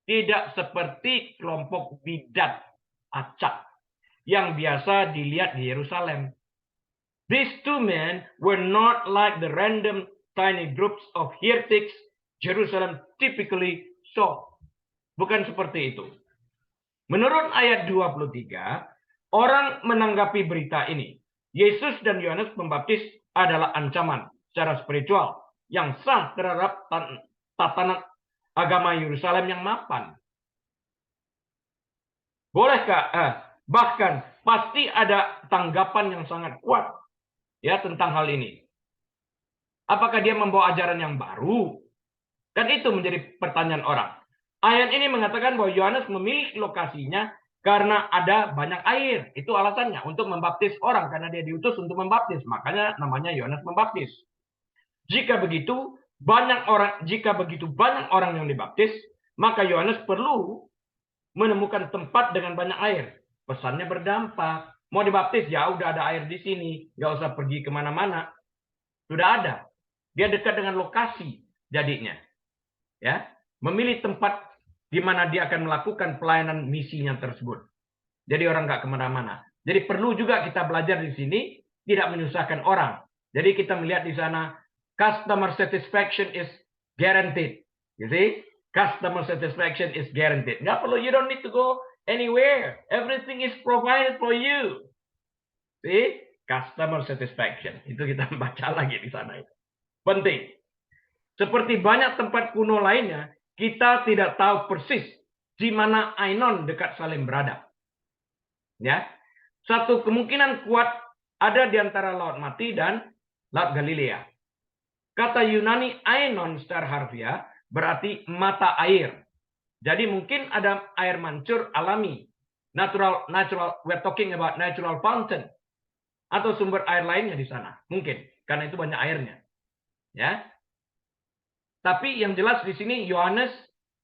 Tidak seperti kelompok bidat acak yang biasa dilihat di Yerusalem. These two men were not like the random tiny groups of heretics Jerusalem typically saw. Bukan seperti itu. Menurut ayat 23, orang menanggapi berita ini. Yesus dan Yohanes Pembaptis adalah ancaman secara spiritual yang sah terhadap tatanan agama Yerusalem yang mapan. Bolehkah? Bahkan pasti ada tanggapan yang sangat kuat ya tentang hal ini. Apakah dia membawa ajaran yang baru? Kan itu menjadi pertanyaan orang. Ayat ini mengatakan bahwa Yohanes memilih lokasinya karena ada banyak air. Itu alasannya untuk membaptis orang karena dia diutus untuk membaptis. Makanya namanya Yohanes Pembaptis. Jika begitu banyak orang yang dibaptis, maka Yohanes perlu menemukan tempat dengan banyak air. Pesannya berdampak. Mau dibaptis, ya udah ada air di sini. Nggak usah pergi kemana-mana. Sudah ada. Dia dekat dengan lokasi jadinya. Ya, memilih tempat di mana dia akan melakukan pelayanan misinya tersebut. Jadi orang nggak kemana-mana. Jadi perlu juga kita belajar di sini tidak menyusahkan orang. Jadi kita melihat di sana customer satisfaction is guaranteed. You see? Customer satisfaction is guaranteed. Nggak perlu, you don't need to go anywhere. Everything is provided for you. See? Customer satisfaction. Itu kita baca lagi di sana. Penting. Seperti banyak tempat kuno lainnya, kita tidak tahu persis di mana Ainon dekat Salim berada. Ya. Satu kemungkinan kuat ada di antara Laut Mati dan Laut Galilea. Kata Yunani Ainon secara harfiah berarti mata air. Jadi mungkin ada air mancur alami. Natural, we're talking about natural fountain. Atau sumber air lainnya di sana. Mungkin, karena itu banyak airnya. Ya. Tapi yang jelas di sini Yohanes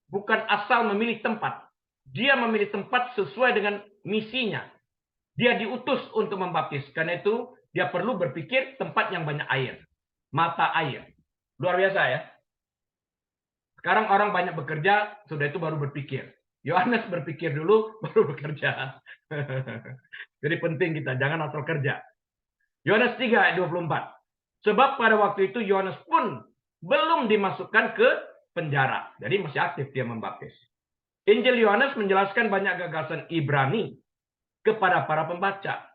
bukan asal memilih tempat. Dia memilih tempat sesuai dengan misinya. Dia diutus untuk membaptis. Karena itu dia perlu berpikir tempat yang banyak air. Mata air. Luar biasa ya. Sekarang orang banyak bekerja, sudah itu baru berpikir. Yohanes berpikir dulu, baru bekerja. Jadi penting kita, jangan asal kerja. Yohanes 3 ayat 24. Sebab pada waktu itu Yohanes pun belum dimasukkan ke penjara. Jadi masih aktif dia membaptis. Injil Yohanes menjelaskan banyak gagasan Ibrani kepada para pembaca.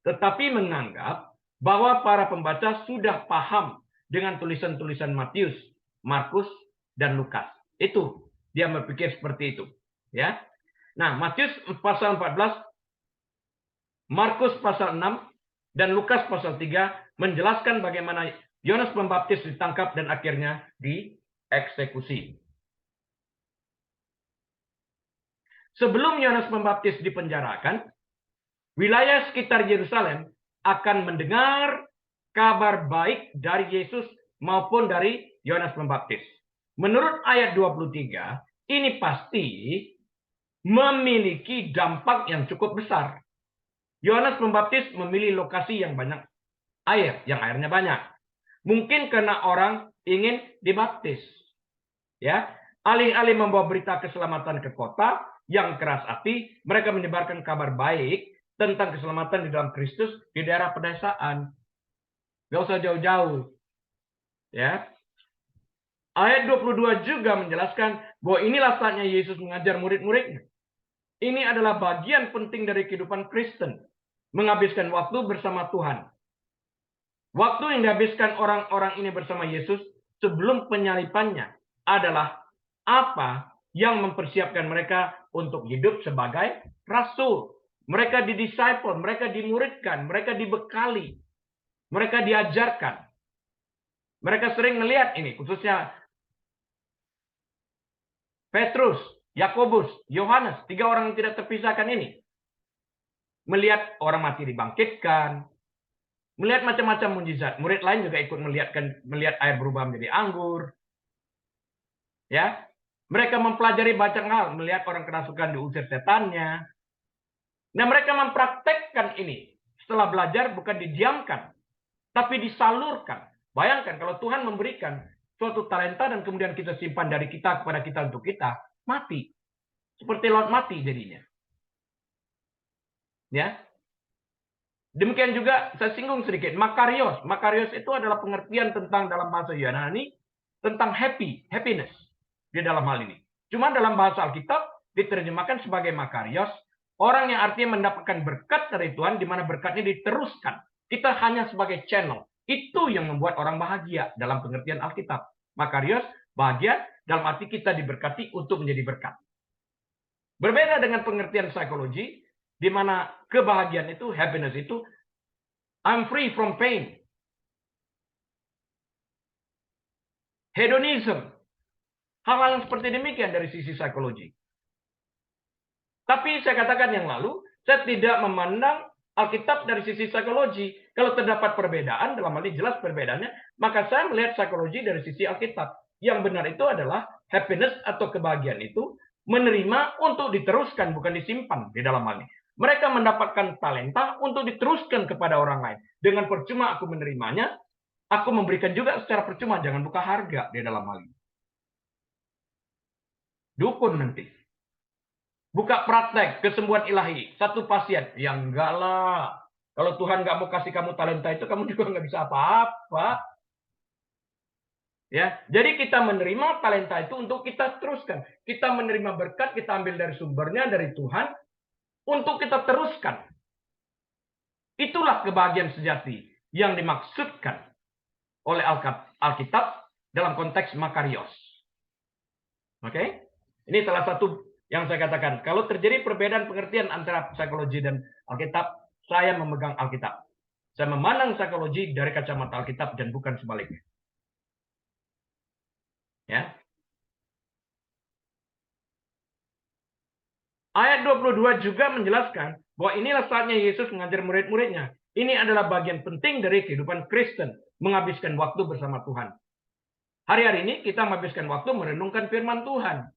Tetapi menganggap bahwa para pembaca sudah paham dengan tulisan-tulisan Matius, Markus, dan Lukas. Itu dia berpikir seperti itu. Ya. Nah, Matius pasal 14, Markus pasal 6, dan Lukas pasal 3 menjelaskan bagaimana Yohanes Pembaptis ditangkap dan akhirnya dieksekusi. Sebelum Yohanes Pembaptis dipenjarakan, wilayah sekitar Yerusalem akan mendengar kabar baik dari Yesus maupun dari Yohanes Pembaptis. Menurut ayat 23, ini pasti memiliki dampak yang cukup besar. Yohanes Pembaptis memilih lokasi yang banyak air, yang airnya banyak. Mungkin karena orang ingin dibaptis. Ya, alih-alih membawa berita keselamatan ke kota yang keras hati, mereka menyebarkan kabar baik tentang keselamatan di dalam Kristus di daerah pedesaan. Gak usah jauh-jauh. Ya. Ayat 22 juga menjelaskan bahwa inilah saatnya Yesus mengajar murid-muridnya. Ini adalah bagian penting dari kehidupan Kristen. Menghabiskan waktu bersama Tuhan. Waktu yang dihabiskan orang-orang ini bersama Yesus sebelum penyalipannya adalah apa yang mempersiapkan mereka untuk hidup sebagai rasul. Mereka didisciple, mereka dimuridkan, mereka dibekali, mereka diajarkan. Mereka sering melihat ini, khususnya Petrus, Yakobus, Yohanes, 3 orang yang tidak terpisahkan ini. Melihat orang mati dibangkitkan, melihat macam-macam mujizat. Murid lain juga ikut melihat air berubah menjadi anggur. Ya, mereka mempelajari banyak hal, melihat orang kerasukan diusir setannya. Nah, mereka mempraktekkan ini. Setelah belajar bukan didiamkan, tapi disalurkan. Bayangkan kalau Tuhan memberikan suatu talenta dan kemudian kita simpan dari kita kepada kita untuk kita, mati. Seperti laut mati jadinya. Ya. Demikian juga saya singgung sedikit, makarios. Makarios itu adalah pengertian tentang dalam bahasa Yunani tentang happiness di dalam hal ini. Cuma dalam bahasa Alkitab diterjemahkan sebagai makarios, orang yang artinya mendapatkan berkat dari Tuhan, di mana berkatnya diteruskan. Kita hanya sebagai channel. Itu yang membuat orang bahagia dalam pengertian Alkitab. Makarios, bahagia dalam arti kita diberkati untuk menjadi berkat. Berbeda dengan pengertian psikologi, di mana kebahagiaan itu, happiness itu, I'm free from pain. Hedonism. Hal-hal yang seperti demikian dari sisi psikologi. Tapi saya katakan yang lalu, saya tidak memandang Alkitab dari sisi psikologi. Kalau terdapat perbedaan, dalam hal ini jelas perbedaannya, maka saya melihat psikologi dari sisi Alkitab. Yang benar itu adalah happiness atau kebahagiaan itu menerima untuk diteruskan, bukan disimpan di dalam hal ini. Mereka mendapatkan talenta untuk diteruskan kepada orang lain. Dengan percuma aku menerimanya, aku memberikan juga secara percuma. Jangan buka harga di dalam hal ini. Dukun nanti. Buka praktek kesembuhan ilahi. Satu pasien. Ya enggak lah. Kalau Tuhan nggak mau kasih kamu talenta itu, kamu juga nggak bisa apa-apa. Ya, jadi kita menerima talenta itu untuk kita teruskan. Kita menerima berkat, kita ambil dari sumbernya, dari Tuhan, untuk kita teruskan. Itulah kebahagiaan sejati yang dimaksudkan oleh Alkitab dalam konteks makarios. Oke? Ini salah satu yang saya katakan. Kalau terjadi perbedaan pengertian antara psikologi dan Alkitab, saya memegang Alkitab. Saya memandang psikologi dari kacamata Alkitab dan bukan sebaliknya. Ya. Ayat 22 juga menjelaskan bahwa inilah saatnya Yesus mengajar murid-muridnya. Ini adalah bagian penting dari kehidupan Kristen, menghabiskan waktu bersama Tuhan. Hari-hari ini kita menghabiskan waktu merenungkan firman Tuhan,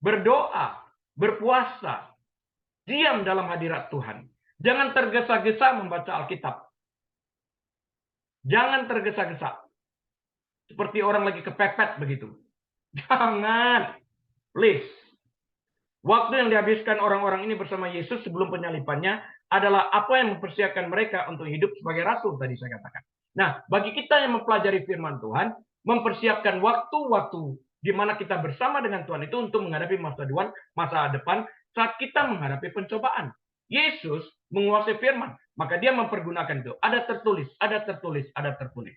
berdoa, berpuasa, diam dalam hadirat Tuhan. Jangan tergesa-gesa membaca Alkitab. Jangan tergesa-gesa. Seperti orang lagi kepepet begitu. Jangan. Please. Waktu yang dihabiskan orang-orang ini bersama Yesus sebelum penyalipannya adalah apa yang mempersiapkan mereka untuk hidup sebagai rasul tadi saya katakan. Nah, bagi kita yang mempelajari firman Tuhan, mempersiapkan waktu-waktu di mana kita bersama dengan Tuhan itu untuk menghadapi masa depan saat kita menghadapi pencobaan. Yesus menguasai firman, maka dia mempergunakan itu. Ada tertulis, ada tertulis, ada tertulis.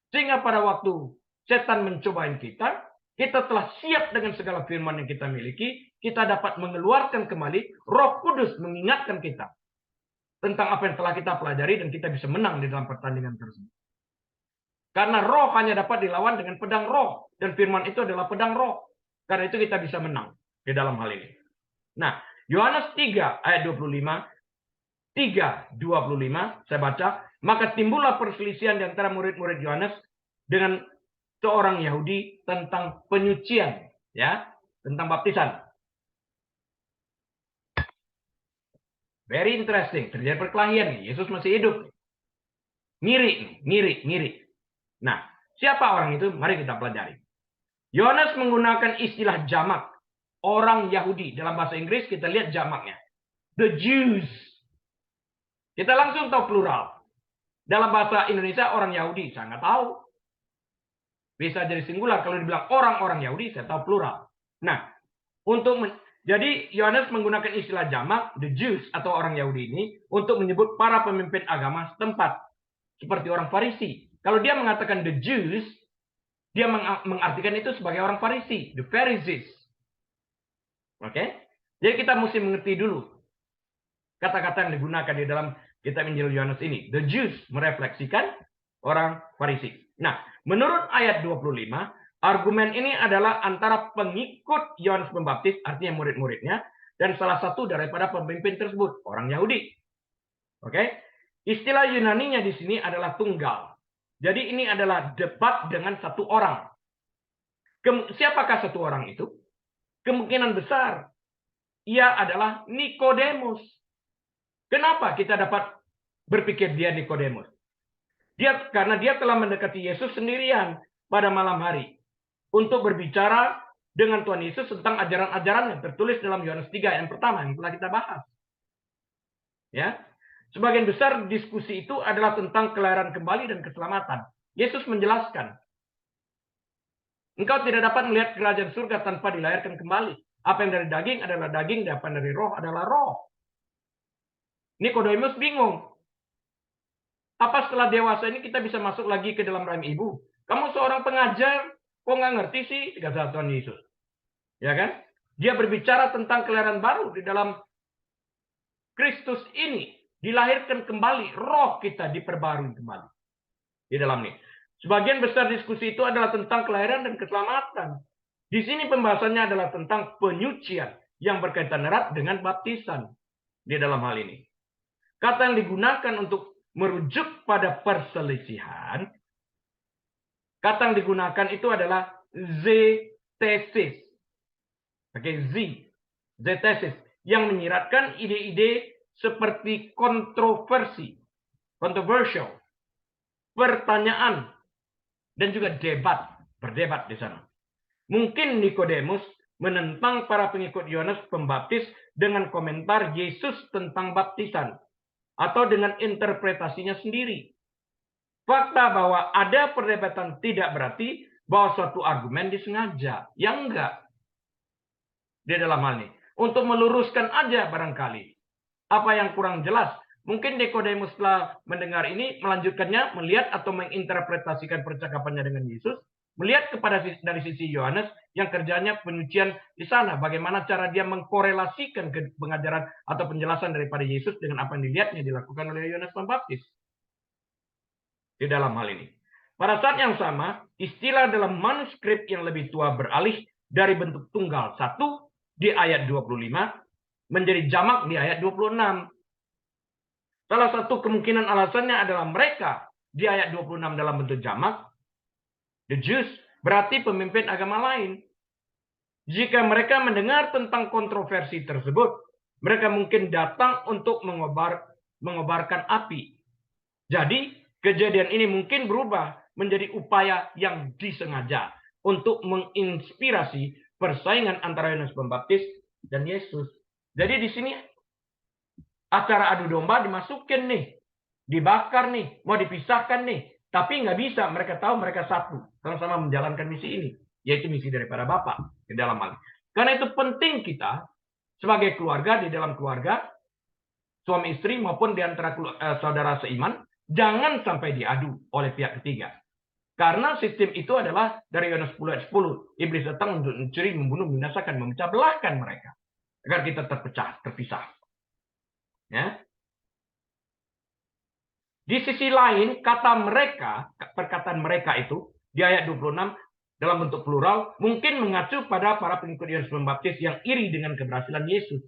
Sehingga pada waktu setan mencobain kita telah siap dengan segala firman yang kita miliki, kita dapat mengeluarkan kembali, Roh Kudus mengingatkan kita tentang apa yang telah kita pelajari dan kita bisa menang di dalam pertandingan tersebut. Karena roh hanya dapat dilawan dengan pedang roh. Dan firman itu adalah pedang roh. Karena itu kita bisa menang di dalam hal ini. Nah, Yohanes 3 ayat 25, 3:25 saya baca, maka timbullah perselisihan di antara murid-murid Yohanes dengan seorang Yahudi tentang penyucian, ya, tentang baptisan. Very interesting, terjadi perkelahian nih. Yesus masih hidup. Ngiri. Nah, siapa orang itu? Mari kita pelajari. Yohanes menggunakan istilah jamak. Orang Yahudi. Dalam bahasa Inggris kita lihat jamaknya. The Jews. Kita langsung tahu plural. Dalam bahasa Indonesia orang Yahudi. Saya nggak tahu. Bisa jadi singular. Kalau dibilang orang-orang Yahudi, saya tahu plural. Nah, jadi Yohanes menggunakan istilah jamak, the Jews atau orang Yahudi ini, untuk menyebut para pemimpin agama setempat. Seperti orang Farisi. Kalau dia mengatakan the Jews, dia mengartikan itu sebagai orang Farisi, the Pharisees. Oke? Jadi kita mesti mengerti dulu kata-kata yang digunakan di dalam kitab Injil Yohanes ini. The Jews merefleksikan orang Farisi. Nah, menurut ayat 25, argumen ini adalah antara pengikut Yohanes Pembaptis, artinya murid-muridnya, dan salah satu daripada pemimpin tersebut, orang Yahudi. Oke? Istilah Yunaninya di sini adalah tunggal. Jadi ini adalah debat dengan satu orang. Siapakah satu orang itu? Kemungkinan besar ia adalah Nikodemus. Kenapa kita dapat berpikir dia Nikodemus? Karena dia telah mendekati Yesus sendirian pada malam hari untuk berbicara dengan Tuhan Yesus tentang ajaran-ajaran yang tertulis dalam Yohanes 3 yang pertama yang telah kita bahas. Ya. Sebagian besar diskusi itu adalah tentang kelahiran kembali dan keselamatan. Yesus menjelaskan, engkau tidak dapat melihat kerajaan surga tanpa dilahirkan kembali. Apa yang dari daging adalah daging, apa yang dari roh adalah roh. Nikodemus bingung. Apa setelah dewasa ini kita bisa masuk lagi ke dalam rahim ibu? Kamu seorang pengajar, kok nggak ngerti sih? Kata Tuhan Yesus. Ya kan? Dia berbicara tentang kelahiran baru di dalam Kristus ini. Dilahirkan kembali, roh kita diperbarui kembali. Di dalam ini. Sebagian besar diskusi itu adalah tentang kelahiran dan keselamatan. Di sini pembahasannya adalah tentang penyucian yang berkaitan erat dengan baptisan. Di dalam hal ini. Kata yang digunakan untuk merujuk pada perselisihan, kata yang digunakan itu adalah zetesis. Oke, zetesis. Yang menyiratkan ide-ide seperti kontroversi, controversial, pertanyaan, dan juga berdebat di sana. Mungkin Nikodemus menentang para pengikut Yohanes Pembaptis dengan komentar Yesus tentang baptisan atau dengan interpretasinya sendiri. Fakta bahwa ada perdebatan tidak berarti bahwa suatu argumen disengaja. Yang enggak. Di dalam hal ini. Untuk meluruskan aja barangkali. Apa yang kurang jelas. Mungkin Nikodemus setelah mendengar ini melanjutkannya, melihat atau menginterpretasikan percakapannya dengan Yesus, melihat kepada dari sisi Yohanes yang kerjanya penyucian di sana, bagaimana cara dia mengkorelasikan pengajaran atau penjelasan daripada Yesus dengan apa yang dilihatnya dilakukan oleh Yohanes Pembaptis di dalam hal ini. Pada saat yang sama, istilah dalam manuskrip yang lebih tua beralih dari bentuk tunggal 1 di ayat 25 menjadi jamak di ayat 26. Salah satu kemungkinan alasannya adalah mereka di ayat 26 dalam bentuk jamak, the Jews, berarti pemimpin agama lain. Jika mereka mendengar tentang kontroversi tersebut, mereka mungkin datang untuk mengobarkan api. Jadi, kejadian ini mungkin berubah menjadi upaya yang disengaja untuk menginspirasi persaingan antara Yohanes Pembaptis dan Yesus. Jadi di sini acara adu domba dimasukin nih, dibakar nih, mau dipisahkan nih. Tapi nggak bisa, mereka tahu mereka satu. Sama-sama menjalankan misi ini. Yaitu misi daripada Bapa di dalam hal. Karena itu penting kita sebagai keluarga, di dalam keluarga, suami istri maupun di antara saudara seiman, jangan sampai diadu oleh pihak ketiga. Karena sistem itu adalah dari Yohanes 10 ayat 10. Iblis datang untuk mencuri, membunuh, membinasakan, memecah belahkan mereka. Agar kita terpisah. Ya. Di sisi lain, perkataan mereka itu di ayat 26 dalam bentuk plural mungkin mengacu pada para pengikut Yohanes Pembaptis yang iri dengan keberhasilan Yesus.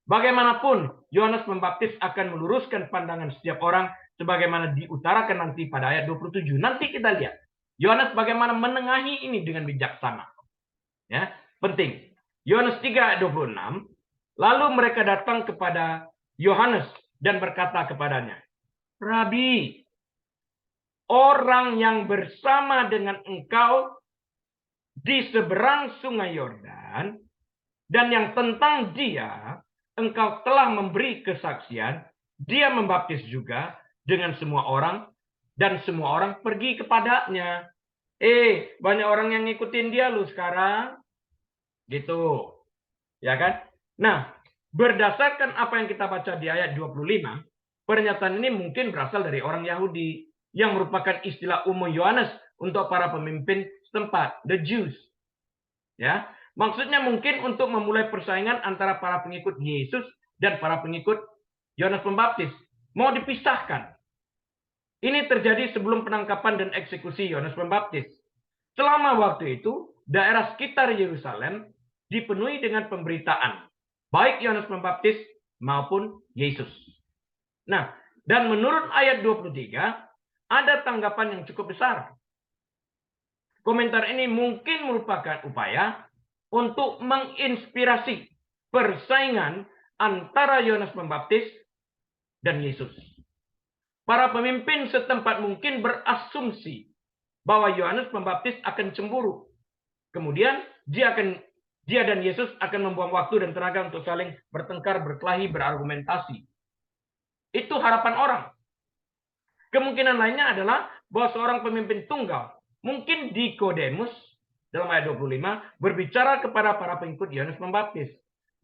Bagaimanapun, Yohanes Pembaptis akan meluruskan pandangan setiap orang sebagaimana diutarakan nanti pada ayat 27. Nanti kita lihat Yohanes bagaimana menengahi ini dengan bijaksana. Ya, penting. Yohanes 3 ayat 26, lalu mereka datang kepada Yohanes dan berkata kepadanya, Rabi, orang yang bersama dengan engkau di seberang sungai Yordan, dan yang tentang dia engkau telah memberi kesaksian, dia membaptis juga dengan semua orang, dan semua orang pergi kepadanya. Banyak orang yang ngikutin dia lu sekarang. Gitu. Ya kan? Nah, berdasarkan apa yang kita baca di ayat 25, pernyataan ini mungkin berasal dari orang Yahudi yang merupakan istilah umum Yohanes untuk para pemimpin setempat, the Jews. Ya, maksudnya mungkin untuk memulai persaingan antara para pengikut Yesus dan para pengikut Yohanes Pembaptis. Mau dipisahkan. Ini terjadi sebelum penangkapan dan eksekusi Yohanes Pembaptis. Selama waktu itu, daerah sekitar Yerusalem dipenuhi dengan pemberitaan, baik Yohanes Pembaptis maupun Yesus. Nah, dan menurut ayat 23, ada tanggapan yang cukup besar. Komentar ini mungkin merupakan upaya untuk menginspirasi persaingan antara Yohanes Pembaptis dan Yesus. Para pemimpin setempat mungkin berasumsi bahwa Yohanes Pembaptis akan cemburu. Kemudian dia dan Yesus akan membuang waktu dan tenaga untuk saling bertengkar, berkelahi, berargumentasi. Itu harapan orang. Kemungkinan lainnya adalah bahwa seorang pemimpin tunggal, mungkin Nikodemus dalam ayat 25, berbicara kepada para pengikut Yohanes Pembaptis.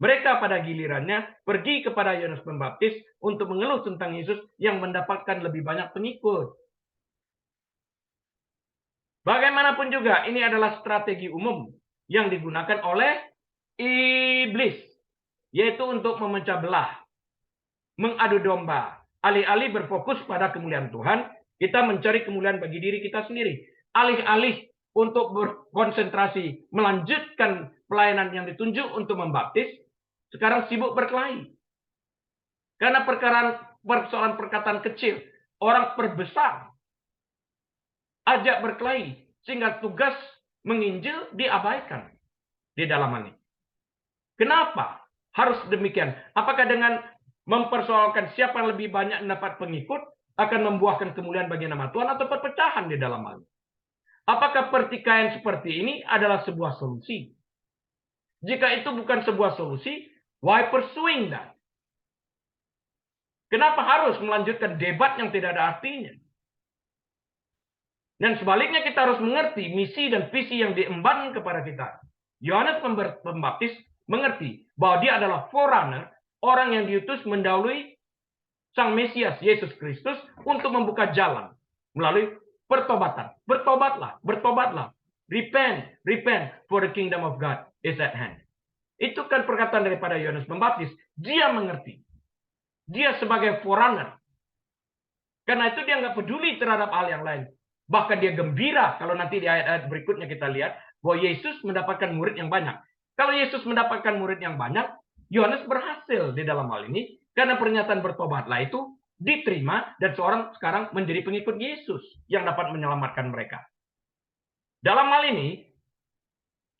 Mereka pada gilirannya pergi kepada Yohanes Pembaptis untuk mengeluh tentang Yesus yang mendapatkan lebih banyak pengikut. Bagaimanapun juga, ini adalah strategi umum yang digunakan oleh iblis, yaitu untuk memecah belah, mengadu domba. Alih-alih berfokus pada kemuliaan Tuhan, kita mencari kemuliaan bagi diri kita sendiri. Alih-alih untuk berkonsentrasi melanjutkan pelayanan yang ditunjuk untuk membaptis, sekarang sibuk berkelahi. Karena persoalan perkataan kecil, orang perbesar, ajak berkelahi, sehingga tugas menginjil diabaikan di dalam ini. Kenapa harus demikian? Apakah dengan mempersoalkan siapa yang lebih banyak mendapat pengikut akan membuahkan kemuliaan bagi nama Tuhan atau perpecahan di dalam hal ini? Apakah pertikaian seperti ini adalah sebuah solusi? Jika itu bukan sebuah solusi, why pursuing that? Kenapa harus melanjutkan debat yang tidak ada artinya? Dan sebaliknya kita harus mengerti misi dan visi yang diemban kepada kita. Yohanes Pembaptis mengerti bahwa dia adalah forerunner, orang yang diutus mendahului Sang Mesias Yesus Kristus untuk membuka jalan melalui pertobatan. Bertobatlah, bertobatlah. Repent, for the kingdom of God is at hand. Itu kan perkataan daripada Yohanes Pembaptis. Dia mengerti. Dia sebagai forerunner. Karena itu dia nggak peduli terhadap hal yang lain. Bahkan dia gembira kalau nanti di ayat-ayat berikutnya kita lihat bahwa Yesus mendapatkan murid yang banyak. Kalau Yesus mendapatkan murid yang banyak, Yohanes berhasil di dalam hal ini karena pernyataan bertobatlah itu diterima dan seorang sekarang menjadi pengikut Yesus yang dapat menyelamatkan mereka. Dalam hal ini,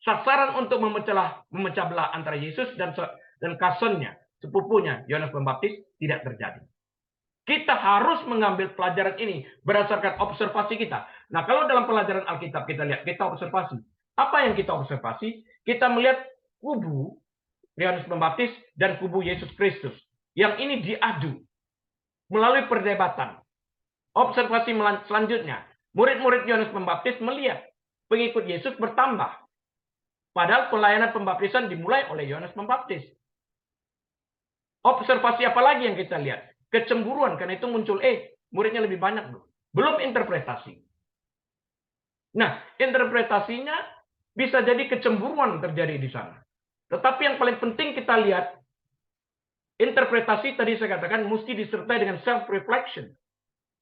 sasaran untuk memecah belah antara Yesus dan cousin-nya, sepupunya Yohanes Pembaptis tidak terjadi. Kita harus mengambil pelajaran ini berdasarkan observasi kita. Nah, kalau dalam pelajaran Alkitab kita lihat, kita observasi. Apa yang kita observasi? Kita melihat kubu Yohanes Pembaptis dan kubu Yesus Kristus. Yang ini diadu melalui perdebatan. Observasi selanjutnya, murid-murid Yohanes Pembaptis melihat pengikut Yesus bertambah. Padahal pelayanan pembaptisan dimulai oleh Yohanes Pembaptis. Observasi apa lagi yang kita lihat? Kecemburuan, karena itu muncul, muridnya lebih banyak. Belum interpretasi. Nah, interpretasinya bisa jadi kecemburuan terjadi di sana. Tetapi yang paling penting kita lihat, interpretasi tadi saya katakan mesti disertai dengan self-reflection.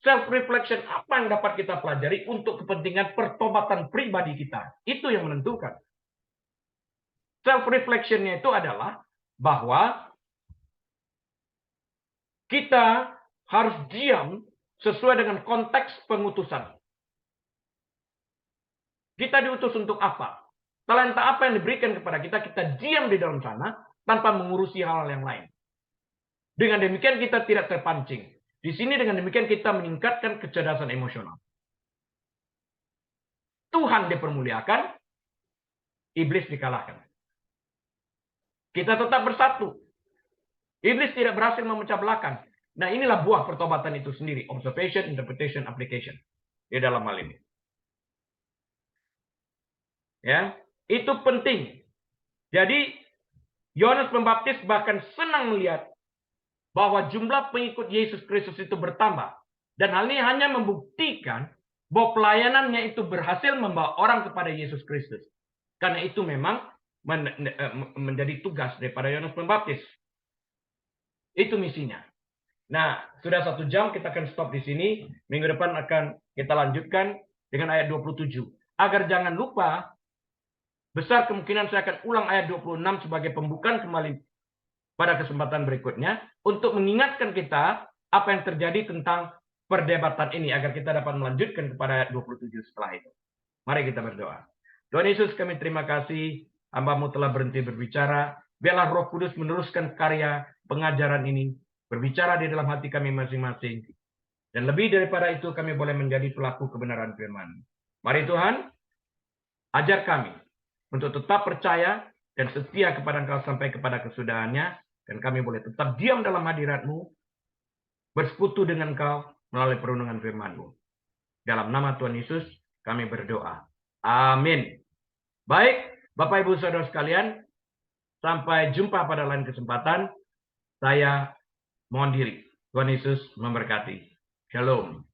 Self-reflection apa yang dapat kita pelajari untuk kepentingan pertobatan pribadi kita. Itu yang menentukan. Self-reflection-nya itu adalah bahwa kita harus diam sesuai dengan konteks pengutusan. Kita diutus untuk apa? Talenta apa yang diberikan kepada kita, kita diam di dalam sana tanpa mengurusi hal-hal yang lain. Dengan demikian kita tidak terpancing. Di sini dengan demikian kita meningkatkan kecerdasan emosional. Tuhan dipermuliakan, iblis dikalahkan. Kita tetap bersatu. Iblis tidak berhasil memecah belahkan. Nah, inilah buah pertobatan itu sendiri. Observation, interpretation, application. Di dalam hal ini. Ya, itu penting. Jadi, Yohanes Pembaptis bahkan senang melihat bahwa jumlah pengikut Yesus Kristus itu bertambah. Dan hal ini hanya membuktikan bahwa pelayanannya itu berhasil membawa orang kepada Yesus Kristus. Karena itu memang menjadi tugas daripada Yohanes Pembaptis. Itu misinya. Nah, sudah 1 jam, kita akan stop di sini. Minggu depan akan kita lanjutkan dengan ayat 27. Agar jangan lupa, besar kemungkinan saya akan ulang ayat 26 sebagai pembukaan kembali pada kesempatan berikutnya, untuk mengingatkan kita apa yang terjadi tentang perdebatan ini, agar kita dapat melanjutkan kepada ayat 27 setelah itu. Mari kita berdoa. Tuhan Yesus, kami terima kasih, hamba-Mu telah berhenti berbicara. Biarlah Roh Kudus meneruskan karya pengajaran ini, berbicara di dalam hati kami masing-masing. Dan lebih daripada itu, kami boleh menjadi pelaku kebenaran firman. Mari Tuhan, ajar kami untuk tetap percaya dan setia kepada Engkau sampai kepada kesudahannya. Dan kami boleh tetap diam dalam hadirat-Mu, bersekutu dengan Engkau melalui perundungan firman-Mu. Dalam nama Tuhan Yesus, kami berdoa. Amin. Baik, Bapak Ibu Saudara sekalian, sampai jumpa pada lain kesempatan. Saya mohon diri. Tuhan Yesus memberkati. Shalom.